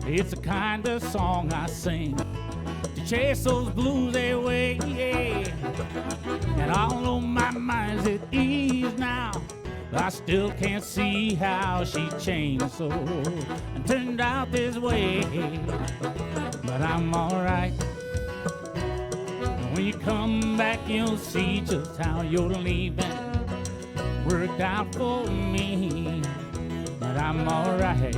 it's the kind of song I sing to chase those blues away. And although my mind's at ease now, I still can't see how she changed so and turned out this way. But I'm alright. When you come back, you'll see just how you're leaving worked out for me. But I'm alright.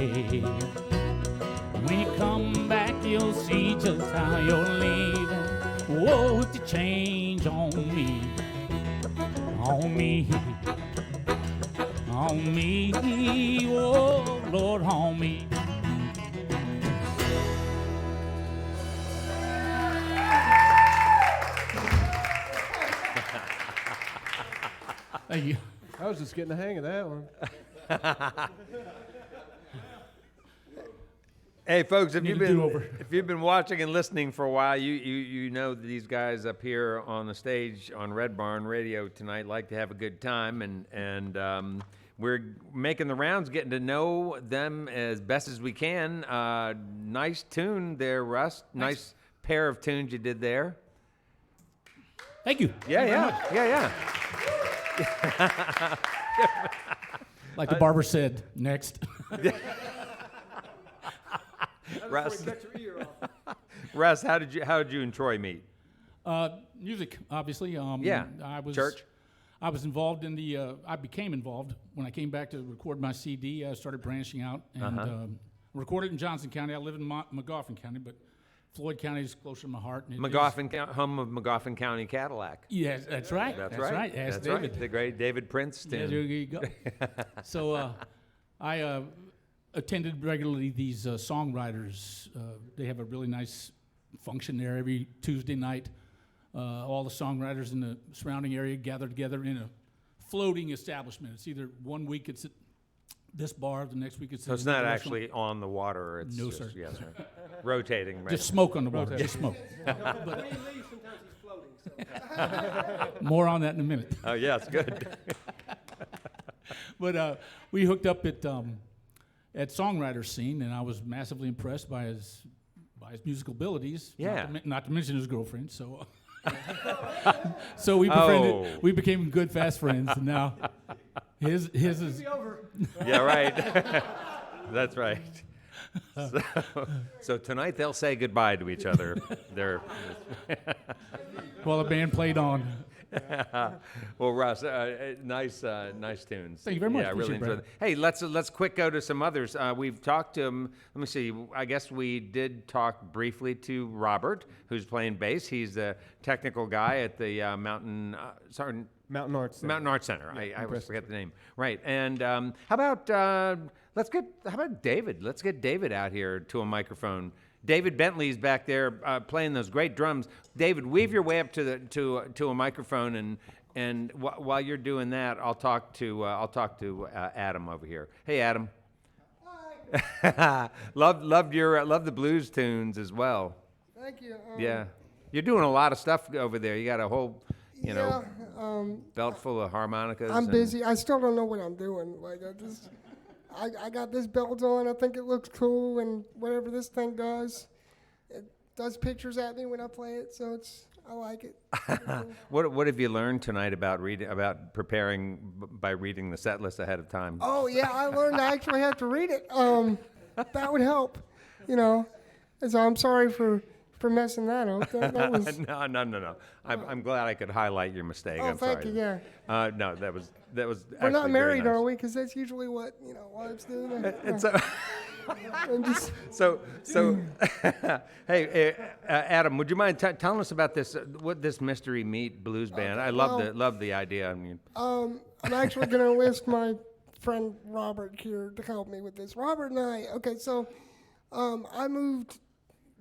When you come back, you'll see just how you're leaving. Whoa, the change on me, on me, on me. Oh, Lord, on me. Thank you. I was just getting the hang of that one. Hey, folks, if Need you've a been do-over. watching and listening for a while, you know that these guys up here on the stage on Red Barn Radio tonight like to have a good time, and we're making the rounds, getting to know them as best as we can. Nice tune there, Russ. Nice pair of tunes you did there. Thank you. Yeah. Like the barber said, next. Russ, Cut your ear off. Russ, how did you and Troy meet? Music, obviously. Yeah. I was Church. I was involved in the. I became involved when I came back to record my CD. I started branching out and recorded in Johnson County. I live in McGoffin County, but Floyd County is closer to my heart. And Home of McGoffin County Cadillac. Yes, that's right. That's right. Ask That's David. right. The great David Princeton. Yeah, there you go. So I attended regularly these songwriters. They have a really nice function there every Tuesday night. All the songwriters in the surrounding area gather together in a floating establishment. It's either one week it's at this bar, the next week it's So it's not actually on the water. It's No, just, sir. Yes, sir. Rotating. Right? just smoke on the water. Rotating. Just smoke. When he leaves, sometimes he's floating. So. More on that in a minute. Oh, yes, good. But we hooked up at Songwriter Scene, and I was massively impressed by his musical abilities. Yeah. Not to mention his girlfriend. So, so we befriended. Oh. We became good, fast friends, and now his is. Be over. Yeah, right. That's right. So tonight they'll say goodbye to each other. They're While the band played on. well, Russ, nice tunes. Thank you very much. Yeah, I really Appreciate it, enjoyed it. Hey, let's quick go to some others. We've talked to let me see. I guess we did talk briefly to Robert, who's playing bass. He's the technical guy at the Mountain Arts Center. Mountain Arts Center. Yeah, I always impressive. forget the name. Right. And how about David? Let's get David out here to a microphone. David Bentley's back there playing those great drums. David, weave your way up to a microphone, and while you're doing that, I'll talk to Adam over here. Hey, Adam. Hi. Love the blues tunes as well. Thank you. Yeah, you're doing a lot of stuff over there. You got a whole Yeah. belt full of harmonicas. I'm busy. I still don't know what I'm doing. Like I got this belt on. I think it looks cool, and whatever this thing does, it does pictures at me when I play it. So I like it. What have you learned tonight about preparing by reading the set list ahead of time? Oh yeah, I learned I actually have to read it. That would help, And so I'm sorry for messing that up. That was. No. I'm glad I could highlight your mistake. Oh, I'm thank sorry. you. Yeah. No, that was. We're not married, nice. are we? Because that's usually what wives do. And so, And just, so, hey, Adam, would you mind telling us about this? What this mystery meat blues band? I love the idea. I mean, I'm actually going to enlist my friend Robert here to help me with this. Robert and I. Okay, so I moved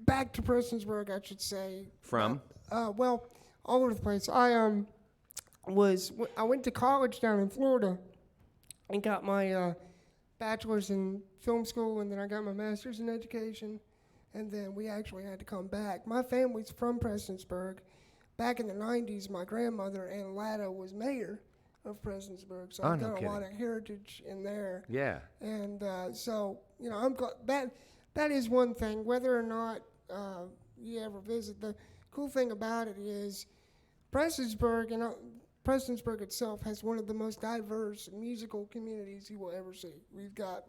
back to Prestonsburg, I should say. From? Well, all over the place. I went to college down in Florida and got my bachelor's in film school, and then I got my master's in education, and then we actually had to come back. My family's from Prestonsburg. Back in the 90s, my grandmother, Ann Latta, was mayor of Prestonsburg, so I've got a lot of heritage in there. Yeah. And so, I'm glad that is one thing. Whether or not you ever visit, the cool thing about it is Prestonsburg itself has one of the most diverse musical communities you will ever see. We've got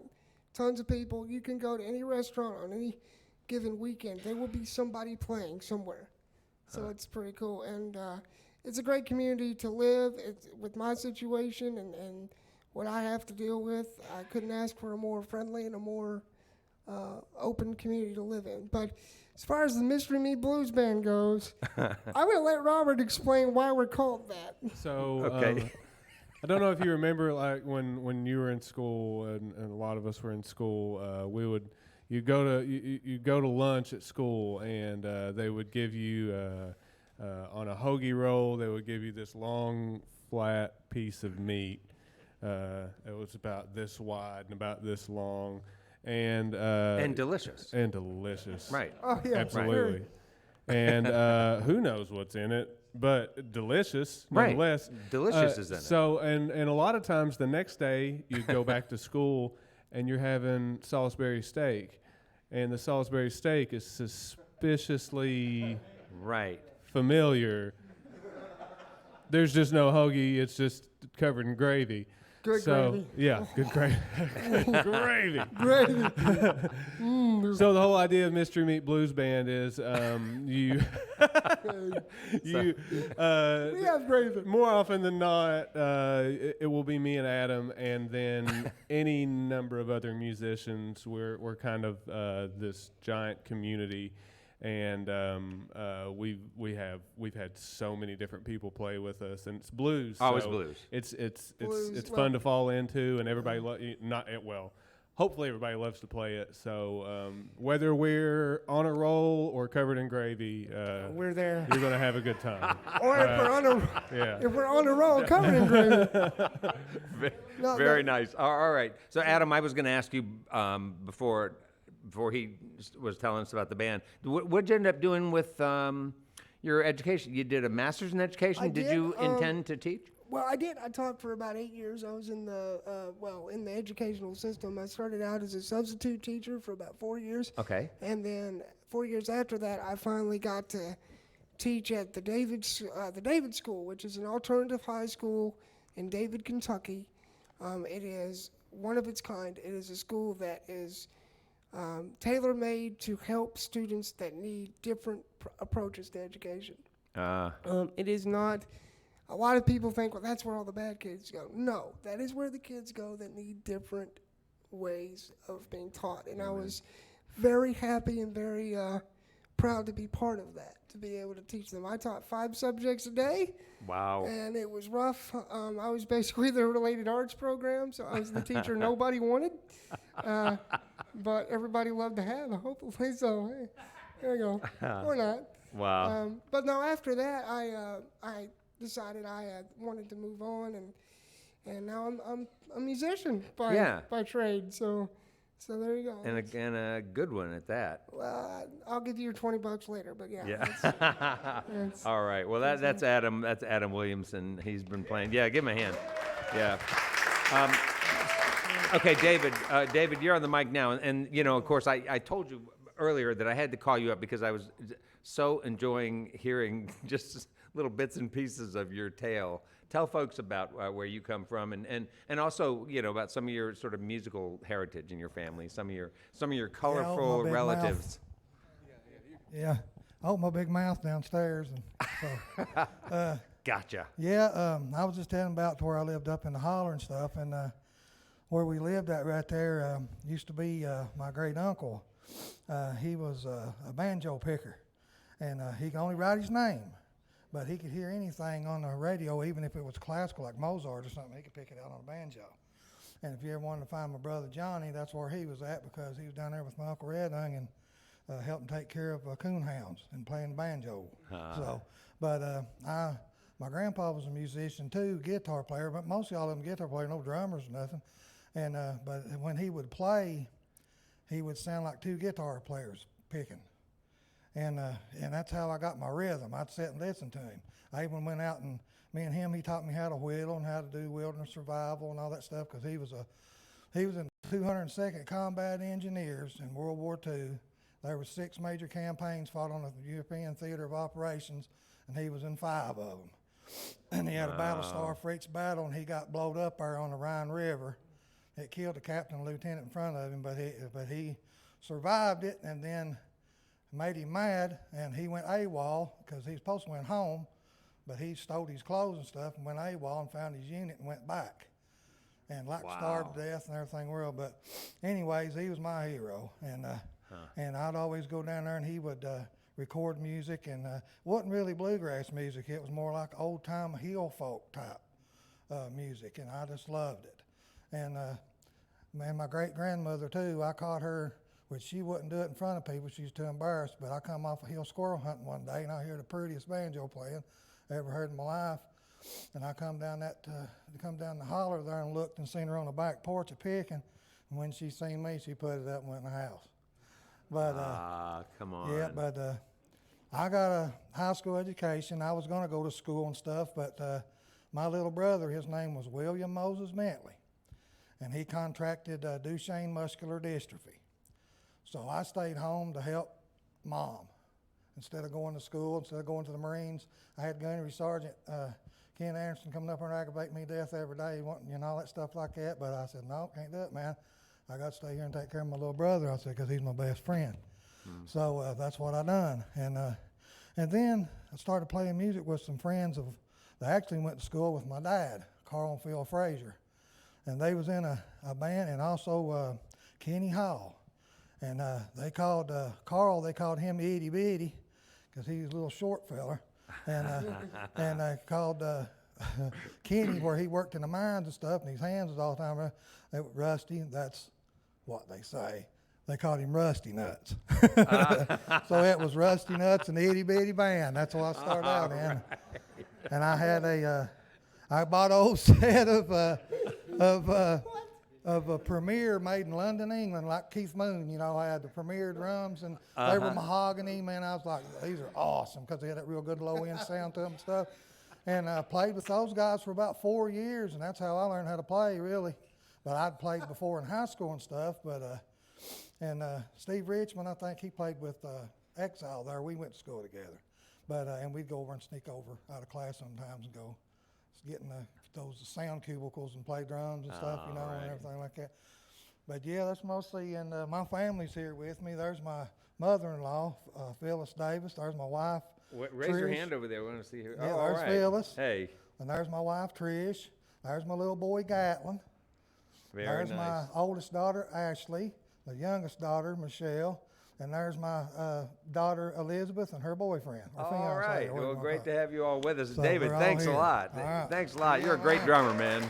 tons of people. You can go to any restaurant on any given weekend. There will be somebody playing somewhere. So it's pretty cool. And it's a great community to live. With my situation and what I have to deal with, I couldn't ask for a more friendly and a more open community to live in. But as far as the Mystery Me Blues Band goes, I'm going to let Robert explain why we're called that. So, Okay. I don't know if you remember, like when you were in school and a lot of us were in school, you go to lunch at school, and they would give you on a hoagie roll, they would give you this long flat piece of meat. It was about this wide and about this long. And delicious. And delicious. Right. Oh, yeah. Absolutely. And who knows what's in it, but delicious nonetheless. Right. Delicious is in it. So, and a lot of times the next day you go back to school and you're having Salisbury steak, and the Salisbury steak is suspiciously familiar. There's just no hoagie, it's just covered in gravy. Good So gravy. yeah, good gravy. Gravy. Gravy. So the whole idea of Mystery Meat Blues Band is you We have gravy. more often than not it will be me and Adam, and then any number of other musicians. We're kind of this giant community, and we've had so many different people play with us, and it's blues. Always so blues. It's Blues, fun to fall into, and everybody hopefully everybody loves to play it. So whether we're on a roll or covered in gravy, We're there. you're gonna have a good time. Or Yeah. if we're on the roll, covered in gravy. No, Very no. nice. All right. So, Adam, I was going to ask you before he was telling us about the band. What'd you end up doing with your education? You did a master's in education. I Did did, you intend to teach? Well, I did. I taught for about 8 years. I was in the in the educational system. I started out as a substitute teacher for about 4 years. Okay. And then 4 years after that, I finally got to teach at the David School, which is an alternative high school in David, Kentucky. It is one of its kind. It is a school that is tailor-made to help students that need different approaches to education. It is not. A lot of people think, well, that's where all the bad kids go. No, that is where the kids go that need different ways of being taught. And I was very happy and very proud to be part of that, to be able to teach them. I taught 5 subjects a day. Wow. And it was rough. I was basically the related arts program, so I was the teacher nobody wanted, but everybody loved to have, hopefully. So, hey, there you go. Or not. Wow. But no, after that, I decided I wanted to move on, and now I'm a musician by trade. So there you go. And a good one at that. Well, I'll give you your $20 later, but yeah. Yeah. All right. Well, that's Adam. That's Adam Williamson. He's been playing. Yeah, give him a hand. Yeah. Okay, David. David, you're on the mic now, and of course, I told you earlier that I had to call you up because I was so enjoying hearing just little bits and pieces of your tale. Tell folks about where you come from, and also about some of your sort of musical heritage in your family, some of your colorful relatives. Yeah, I opened my big mouth downstairs, and so Gotcha. yeah, I was just telling about to where I lived up in the holler and stuff, and where we lived at right there used to be my great uncle. He was a banjo picker, and he could only write his name. But he could hear anything on the radio, even if it was classical, like Mozart or something. He could pick it out on a banjo. And if you ever wanted to find my brother Johnny, that's where he was at, because he was down there with my Uncle Redung and helping take care of coon hounds and playing banjo. So, but my grandpa was a musician too, guitar player, but mostly all of them guitar players, no drummers or nothing. And but when he would play, he would sound like 2 guitar players picking. And that's how I got my rhythm. I'd sit and listen to him. I even went out and me and him, he taught me how to whittle and how to do wilderness survival and all that stuff, because he was in 202nd Combat Engineers in World War II. There were 6 major campaigns fought on the European Theater of Operations, and he was in 5 of them. And he had a battle star for each battle, and he got blowed up there on the Rhine River. It killed the captain and lieutenant in front of him, but he survived it, and then made him mad, and he went AWOL because he was supposed to went home, but he stole his clothes and stuff and went AWOL and found his unit and went back, and starved to death and everything world. But anyways, he was my hero, and I'd always go down there and he would record music, and wasn't really bluegrass music. It was more like old time hill folk type music, and I just loved it. And my great grandmother too, I caught her. Which she wouldn't do it in front of people, she was too embarrassed, but I come off a hill squirrel hunting one day, and I hear the prettiest banjo playing I ever heard in my life. And I come down the holler there and looked and seen her on the back porch a picking, and when she seen me, she put it up and went in the house. But come on. yeah, but I got a high school education. I was going to go to school and stuff, but my little brother, his name was William Moses Bentley, and he contracted Duchenne muscular dystrophy. So I stayed home to help Mom. Instead of going to school, instead of going to the Marines, I had Gunnery Sergeant Ken Anderson coming up here and aggravating me to death every day, wanting, you know, all that stuff like that. But I said, no, can't do it, man. I got to stay here and take care of my little brother. I said, because he's my best friend. So that's what I done. And then I started playing music with some friends that actually went to school with my dad, Carl and Phil Frazier. And they was in a band, and also Kenny Hall. And they called Carl, they called him Itty Bitty, because he was a little short fella. And they called Kenny, where he worked in the mines and stuff, and his hands was all the time they were rusty. That's what they say. They called him Rusty Nuts. So it was Rusty Nuts and the Itty Bitty Band. That's what I started out in. And I had I bought an old set of a Premier made in London, England, like Keith Moon. You know, I had the Premier drums, and they were mahogany. Man, I was like, these are awesome, because they had that real good low-end sound to them and stuff. And I played with those guys for about 4 years, and that's how I learned how to play, really. But I'd played before in high school and stuff. And Steve Richmond, I think he played with Exile there. We went to school together. And we'd go over and sneak over out of class sometimes and go get in those sound cubicles and play drums and stuff, you know, and everything like that. But yeah, that's mostly, and my family's here with me. There's my mother-in-law, Phyllis Davis. There's my wife, Raise your Trish. hand over there. We want to see her. Yeah, all there's right. Phyllis. Hey. And there's my wife, Trish. There's my little boy, Gatlin. Very There's nice. my oldest daughter, Ashley. The youngest daughter, Michelle. And there's my daughter, Elizabeth, and her boyfriend. Or All fiance, right. or whatever Well, you wanna great call to it. have you all with us. So David, we're all thanks a here. lot. All right. Thanks a lot. You're a great drummer, man.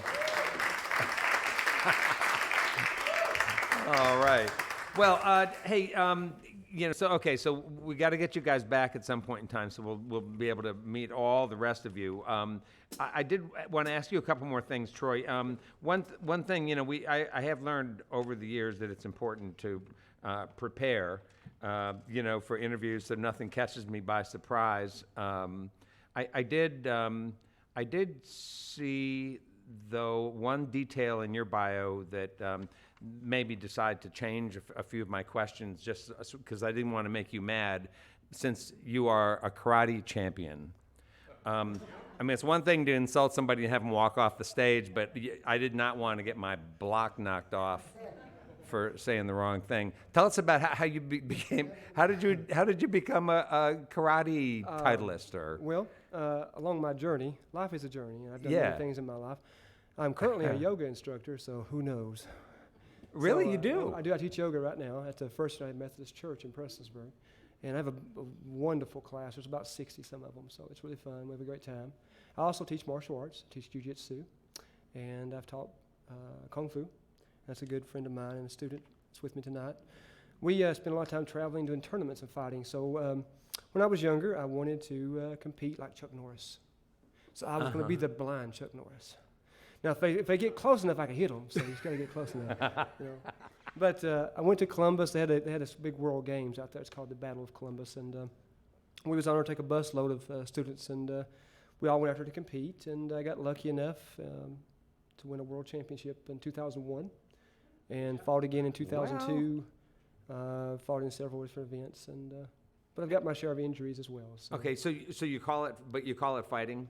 All right. Well, hey, you know, so we got to get you guys back at some point in time, so we'll be able to meet all the rest of you. I did want to ask you a couple more things, Troy. One thing, you know, I have learned over the years that it's important to prepare, you know, for interviews, so nothing catches me by surprise. I did see, though, one detail in your bio that made me decide to change a few of my questions, just because I didn't want to make you mad, since you are a karate champion. I mean, it's one thing to insult somebody and have them walk off the stage, but I did not want to get my block knocked off for saying the wrong thing. Tell us about how you became. How did you become a karate titleist? Or Well, along my journey, life is a journey. I've done Yeah. many things in my life. I'm currently a yoga instructor, so who knows? really, So, you do? I do. I teach yoga right now at the First United Methodist Church in Prestonsburg. And I have a wonderful class. There's about 60 some of them, so it's really fun. We have a great time. I also teach martial arts, teach jiu-jitsu, and I've taught kung fu. That's a good friend of mine and a student that's with me tonight. We spend a lot of time traveling, doing tournaments and fighting. So when I was younger, I wanted to compete like Chuck Norris. So I was going to be the blind Chuck Norris. Now, if they get close enough, I can hit them. So you just got to get close enough. You know. But I went to Columbus. They had this big World Games out there. It's called the Battle of Columbus, and we was honored to take a bus load of students, and we all went out there to compete. And I got lucky enough to win a world championship in 2001, and fought again in 2002. Fought in several different events, and but I've got my share of injuries as well. So. Okay, so you call it fighting?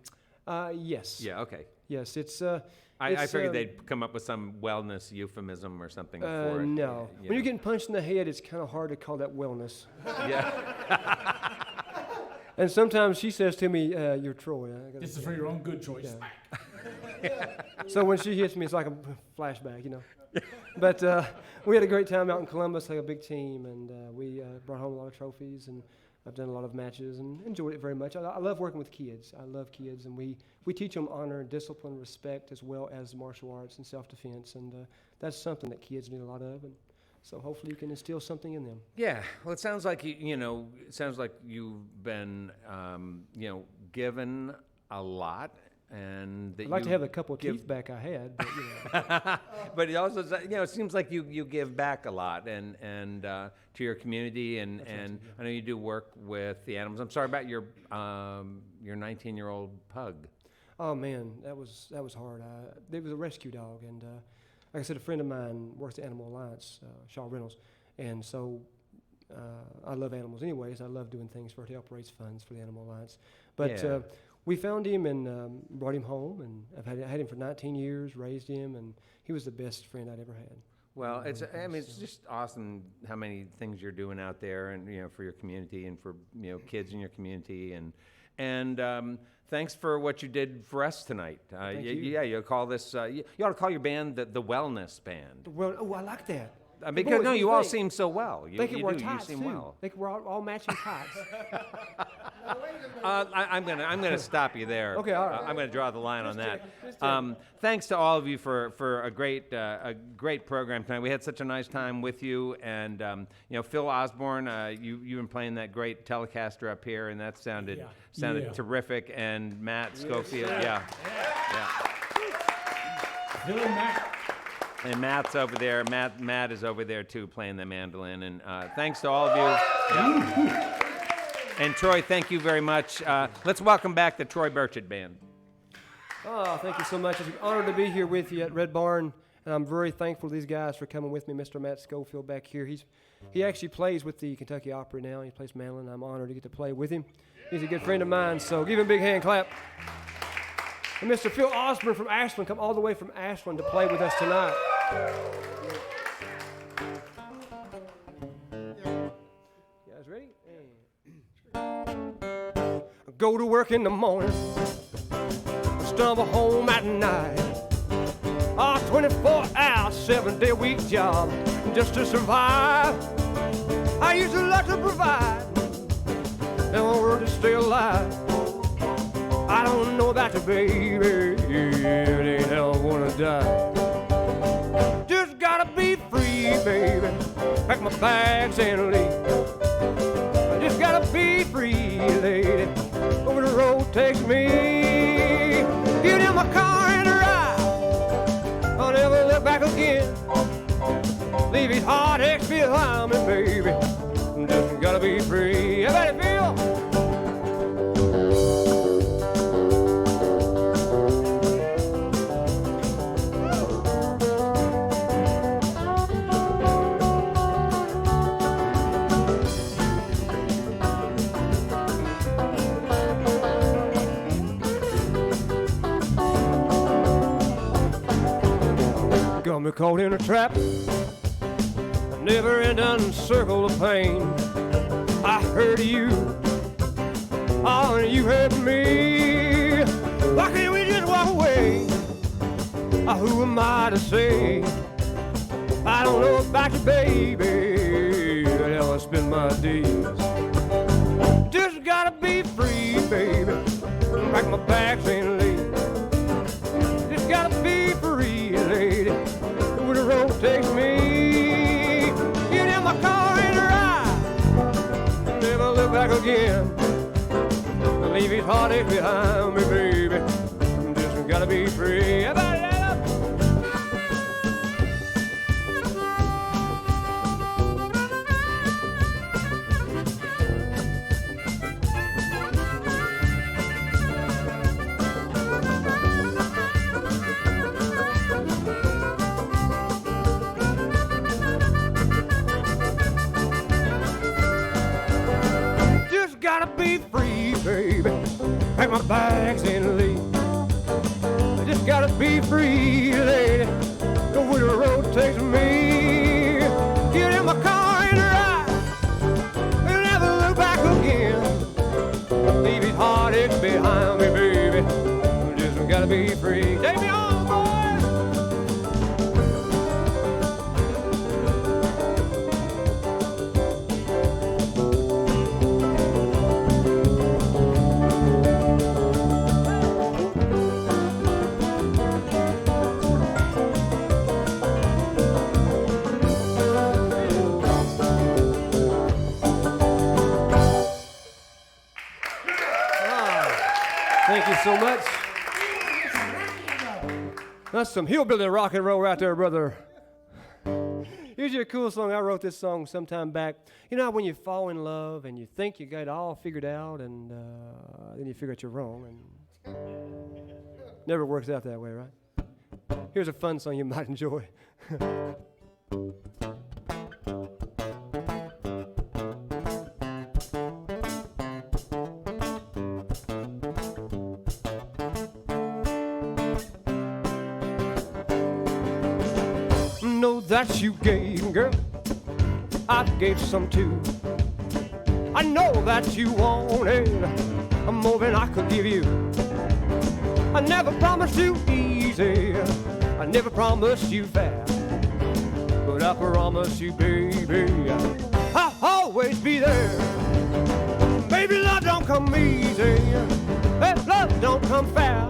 Yes. Yeah. Okay. Yes, it's. I figured they'd come up with some wellness euphemism or something for it. No. you When know. you're getting punched in the head, it's kind of hard to call that wellness. Yeah. And sometimes she says to me, "You're Troy." This is for your own good choice. Yeah. So when she hits me, it's like a flashback, you know. But we had a great time out in Columbus, like a big team, and we brought home a lot of trophies, and I've done a lot of matches and enjoyed it very much. I love working with kids. I love kids, and we teach them honor, discipline, respect, as well as martial arts and self-defense, and that's something that kids need a lot of, and so hopefully you can instill something in them. Yeah. Well, it sounds like it sounds like you've been, given a lot, and that I'd like to you have the couple of give- teeth back I had, but you know. But it also, it seems like you give back a lot, and to your community, and I know you do work with the animals. I'm sorry about your 19-year-old pug. Oh man, that was hard. It was a rescue dog, and like I said, a friend of mine works at Animal Alliance, Shaw Reynolds, and so I love animals anyways. I love doing things for it to help raise funds for the Animal Alliance. But Yeah. we found him and brought him home, and I've had him for 19 years, raised him, and he was the best friend I'd ever had. Well, it's just awesome how many things you're doing out there, and for your community and for kids in your community, and thanks for what you did for us tonight. Thank you. Yeah, you'll call this. You ought to call your band the Wellness Band. Well, I like that. Because Boys, you all seem so well. They can wear You tights seem too. well. They can wear all matching tights. I'm gonna stop you there. Okay, all right. I'm gonna draw the line on that. Thanks to all of you for a great program tonight. We had such a nice time with you, and Phil Osborne, you've been playing that great Telecaster up here, and that sounded terrific. And Matt Schofield, yeah. Bill and Matt. And Matt's over there. Matt is over there too, playing the mandolin. And thanks to all of you. Yeah. And Troy, thank you very much. Let's welcome back the Troy Burchett Band. Oh, thank you so much. It's an honor to be here with you at Red Barn, and I'm very thankful to these guys for coming with me. Mr. Matt Schofield back here. He actually plays with the Kentucky Opera now. He plays mandolin. I'm honored to get to play with him. He's a good friend of mine, so give him a big hand clap. And Mr. Phil Osborne from Ashland come all the way from Ashland to play with us tonight. You guys ready? Go to work in the morning, stumble home at night. 24 hours, 7-day-week job just to survive. I used to love to provide, in order to stay alive. I don't know about you, baby, it ain't hell wanna die. Just gotta be free, baby, pack my bags and leave. I just gotta be free, lady, over the road takes me. Get in my car and ride, I'll never look back again. Leave his heartaches behind me, baby, just gotta be free. Everybody feel? Got me caught in a trap, a never-ending circle of pain. I heard you, oh, and you heard me. Why can't we just walk away? Who am I to say? I don't know about you, baby, how I spend my days. Just gotta be free, baby, pack my bags and leave. Just gotta be free, lady, where the road takes me. Get in my car and ride, never look back again. Leave his heartache behind me, baby, just gotta be free. Everybody stand up. Gotta be free, baby, pack my bags and leave. I just gotta be free, lady, go where the road takes me. Get in my car and ride, and never look back again. Leave his heartaches behind me, baby, just gotta be free. Take me on, boys. Thank you so much. That's some hillbilly rock and roll right there, brother. Here's your cool song. I wrote this song sometime back. You know when you fall in love and you think you got it all figured out, and then you figure out you're wrong, and never works out that way, right? Here's a fun song you might enjoy. that you gave, girl, I gave some too. I know that you wanted more than I could give you. I never promised you easy, I never promised you fair, but I promise you, baby, I'll always be there. Baby, love don't come easy, hey, love don't come fair.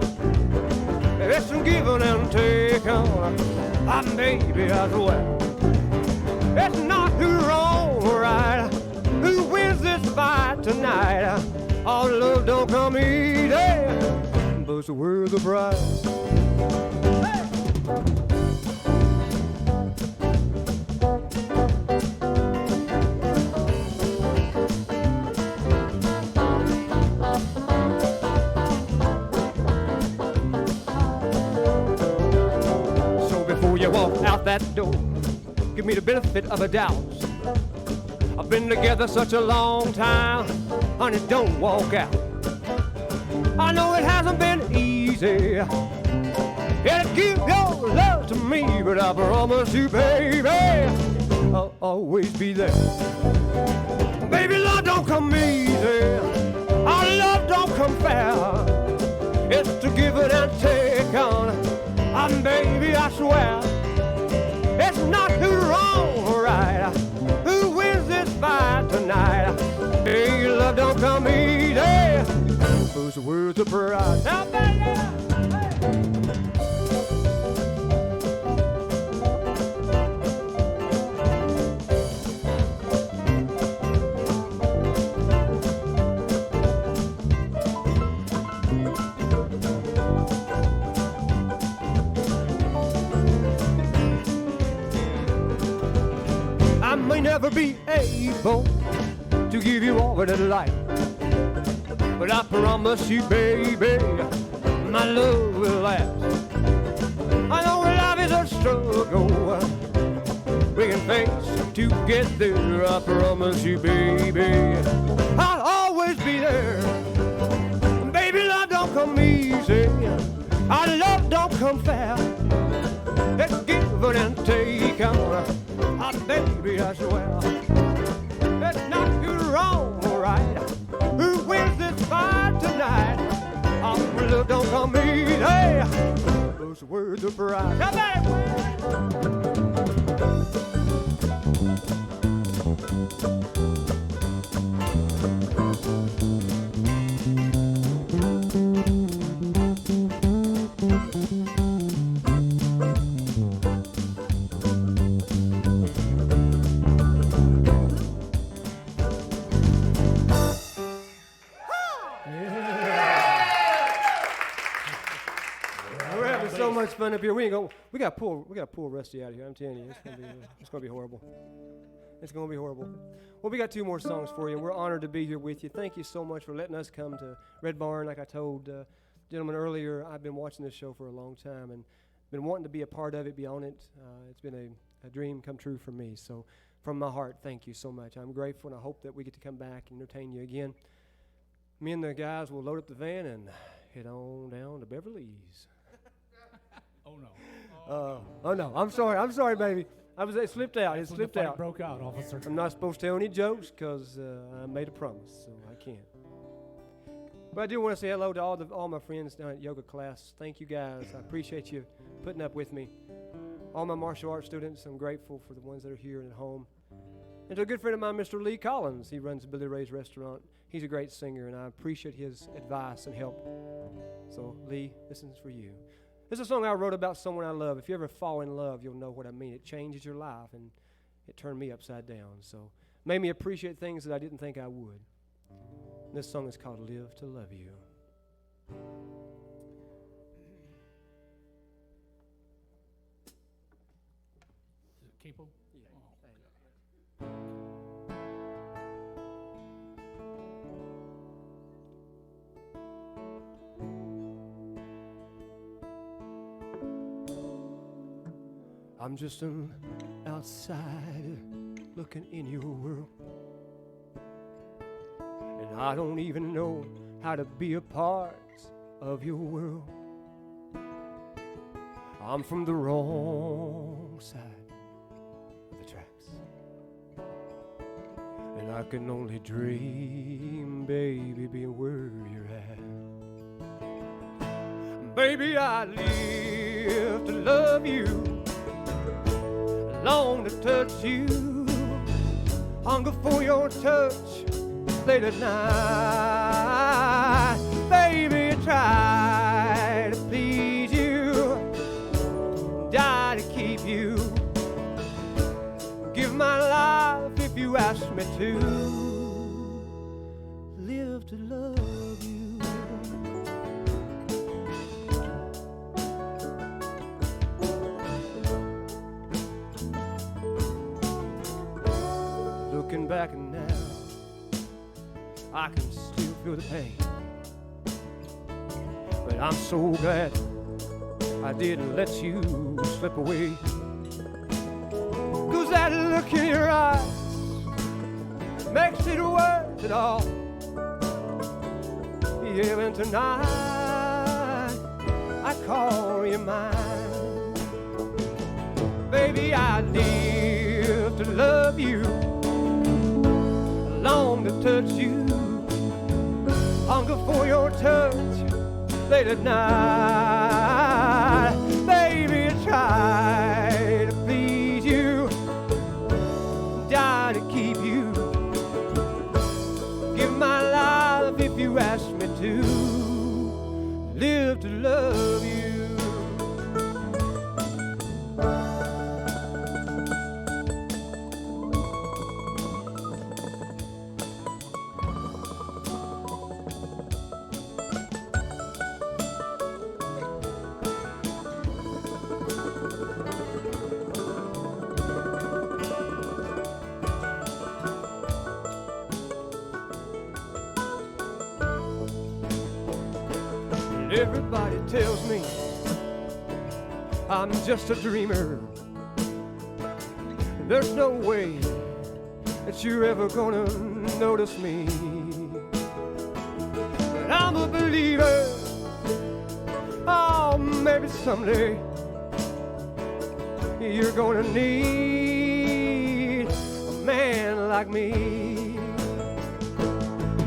It's some giving and taking, baby, as well. It's not who's wrong or right, who wins this fight tonight. All love don't come easy, but it's worth the price. So before you walk out that door, give me the benefit of a doubt. I've been together such a long time, honey, don't walk out. I know it hasn't been easy, yeah, to give your love to me, but I promise you, baby, I'll always be there. Baby, love don't come easy, our love don't come fair. It's to give it and take on, baby, I swear. It's not who's wrong or right, who wins this fight tonight. Hey, love don't come easy, who's worth the price? Now, baby, I may never be able to give you all that I like, but I promise you, baby, my love will last. I know life is a struggle we can face together. I promise you, baby, I'll always be there. Baby, love don't come easy, our love don't come fair. It's give and take on, baby, I swear. It's not who's wrong or right, who wins this fight tonight. Our love don't come easy, those words of pride. Come back, fun up here. We got to pull Rusty out of here. I'm telling you, it's gonna be horrible. It's gonna be horrible. Well, we got 2 more songs for you, and we're honored to be here with you. Thank you so much for letting us come to Red Barn. Like I told gentlemen earlier, I've been watching this show for a long time and been wanting to be a part of it, be on it. It's been a dream come true for me. So, from my heart, thank you so much. I'm grateful, and I hope that we get to come back and entertain you again. Me and the guys will load up the van and head on down to Beverly's. Oh no. Oh no, I'm sorry, baby. It slipped out. It slipped out. Broke out, officer. I'm not supposed to tell any jokes because I made a promise, so I can't. But I do want to say hello to all my friends down at yoga class. Thank you guys. I appreciate you putting up with me. All my martial arts students, I'm grateful for the ones that are here and at home. And to a good friend of mine, Mr. Lee Collins. He runs Billy Ray's restaurant. He's a great singer, and I appreciate his advice and help. So, Lee, this is for you. This is a song I wrote about someone I love. If you ever fall in love, you'll know what I mean. It changes your life, and it turned me upside down. So, made me appreciate things that I didn't think I would. This song is called Live to Love You. Is it capo? Yeah. I'm just an outsider looking in your world, and I don't even know how to be a part of your world. I'm from the wrong side I can only dream, baby, being where you're at. Baby, I live to love you, long to touch you, hunger for your touch late at night. Baby, try to please you, die to keep you, give my life if you ask me to, live to love you. Looking back and now, I can still feel the pain, but I'm so glad I didn't let you slip away. 'Cause that look in your eyes makes it worth it all. Yeah, and tonight I call you mine. Baby, I live to love you, long to touch you, hunger for your touch late at night. Baby, try to please you, die to keep you, give my life if you ask me to, live to love you. Everybody tells me I'm just a dreamer. There's no way that you're ever gonna notice me. But I'm a believer. Oh, maybe someday you're gonna need a man like me.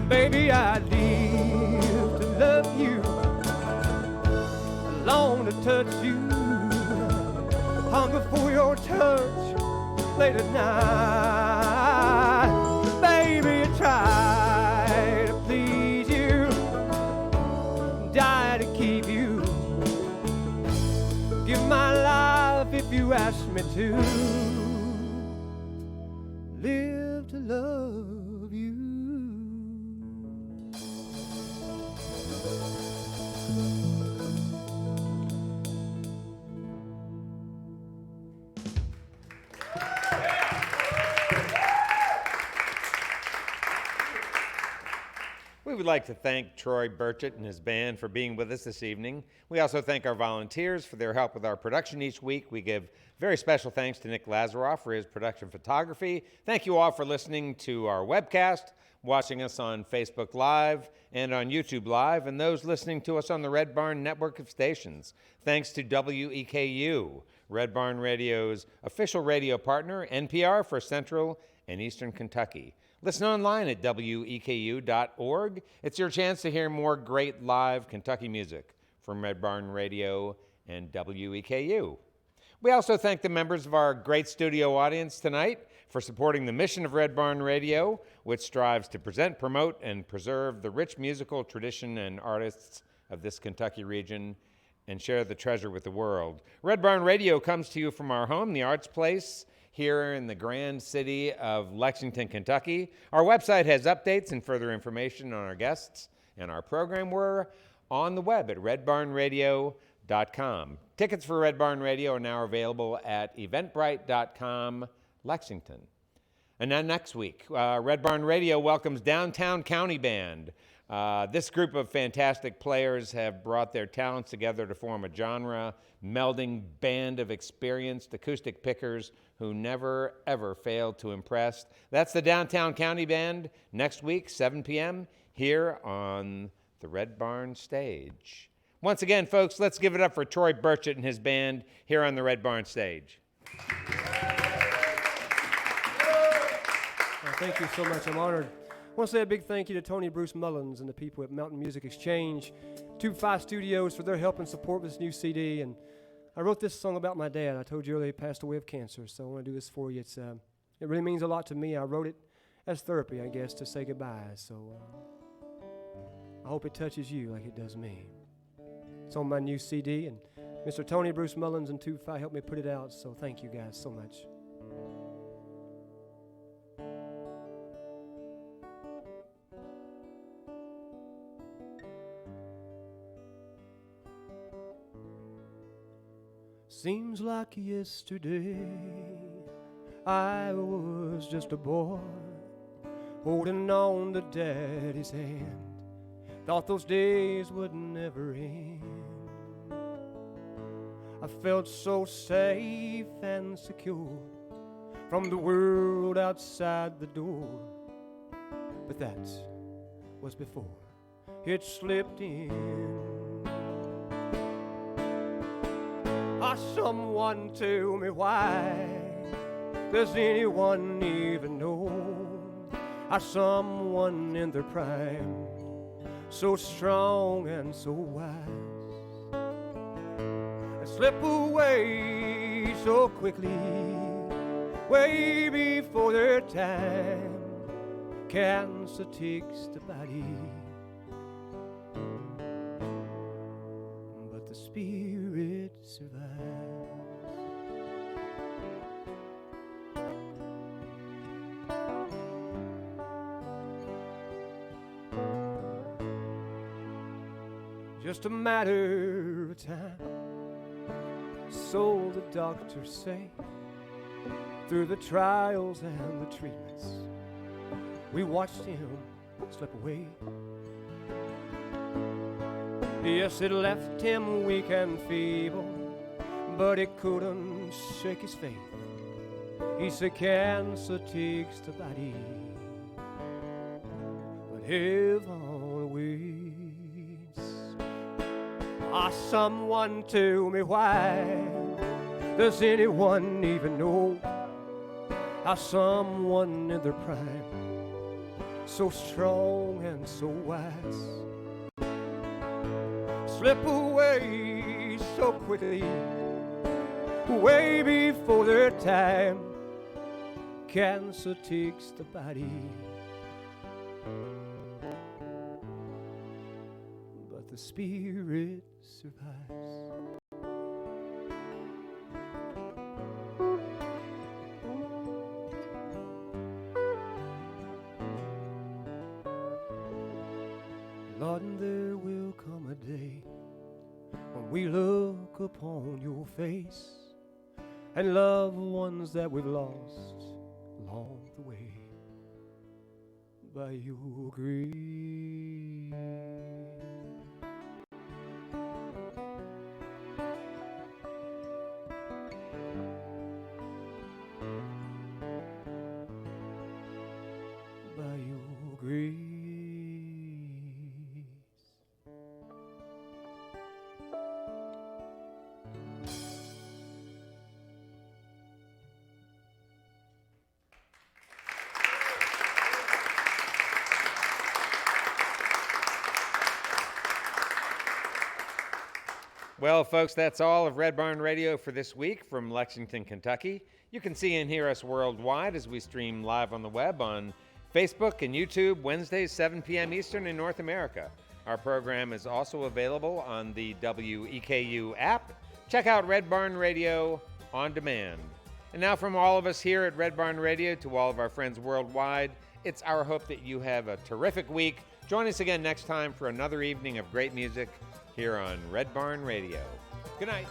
Baby, I live to love you, long to touch you, hunger for your touch late at night. Baby, try to please you, die to keep you, give my life if you ask me to, live to love you. We would like to thank Troy Burchett and his band for being with us this evening. We also thank our volunteers for their help with our production each week. We give very special thanks to Nick Lazaroff for his production photography. Thank you all for listening to our webcast, watching us on Facebook Live and on YouTube Live, and those listening to us on the Red Barn network of stations. Thanks to WEKU, Red Barn Radio's official radio partner, NPR for Central and Eastern Kentucky. Listen online at weku.org. It's your chance to hear more great live Kentucky music from Red Barn Radio and WEKU. We also thank the members of our great studio audience tonight for supporting the mission of Red Barn Radio, which strives to present, promote, and preserve the rich musical tradition and artists of this Kentucky region and share the treasure with the world. Red Barn Radio comes to you from our home, the Arts Place, here in the grand city of Lexington, Kentucky. Our website has updates and further information on our guests and our program. We're on the web at redbarnradio.com. Tickets for Red Barn Radio are now available at eventbrite.com, Lexington. And then next week, Red Barn Radio welcomes Downtown County Band. This group of fantastic players have brought their talents together to form a genre-melding band of experienced acoustic pickers who never, ever fail to impress. That's the Downtown County Band next week, 7 p.m., here on the Red Barn stage. Once again, folks, let's give it up for Troy Burchett and his band here on the Red Barn stage. Thank you so much. I'm honored. I want to say a big thank you to Tony Bruce Mullins and the people at Mountain Music Exchange, 25 Studios for their help and support with this new CD. And I wrote this song about my dad. I told you earlier he passed away of cancer, so I want to do this for you. It really means a lot to me. I wrote it as therapy, I guess, to say goodbye. So I hope it touches you like it does me. It's on my new CD, and Mr. Tony Bruce Mullins and 25 helped me put it out, so thank you guys so much. Seems like yesterday I was just a boy holding on to Daddy's hand. Thought those days would never end. I felt so safe and secure from the world outside the door. But that was before it slipped in. Someone tell me why. Does anyone even know how someone in their prime, so strong and so wise, and slip away so quickly, way before their time? Cancer takes the body, but the spirit survives. Just a matter of time, so the doctors say. Through the trials and the treatments, we watched him slip away. Yes, it left him weak and feeble, but it couldn't shake his faith. He said cancer takes the body, but heaven waits. Someone tell me why. Does anyone even know how someone in their prime, so strong and so wise, slip away so quickly, way before their time? Cancer takes the body, but the spirit survives. Lord, and there will come a day when we look upon your face and loved ones that we've lost along the way by your grace. By your grace. Well, folks, that's all of Red Barn Radio for this week from Lexington, Kentucky. You can see and hear us worldwide as we stream live on the web on Facebook and YouTube Wednesdays, 7 p.m. Eastern in North America. Our program is also available on the WEKU app. Check out Red Barn Radio on demand. And now from all of us here at Red Barn Radio to all of our friends worldwide, it's our hope that you have a terrific week. Join us again next time for another evening of great music here on Red Barn Radio. Good night.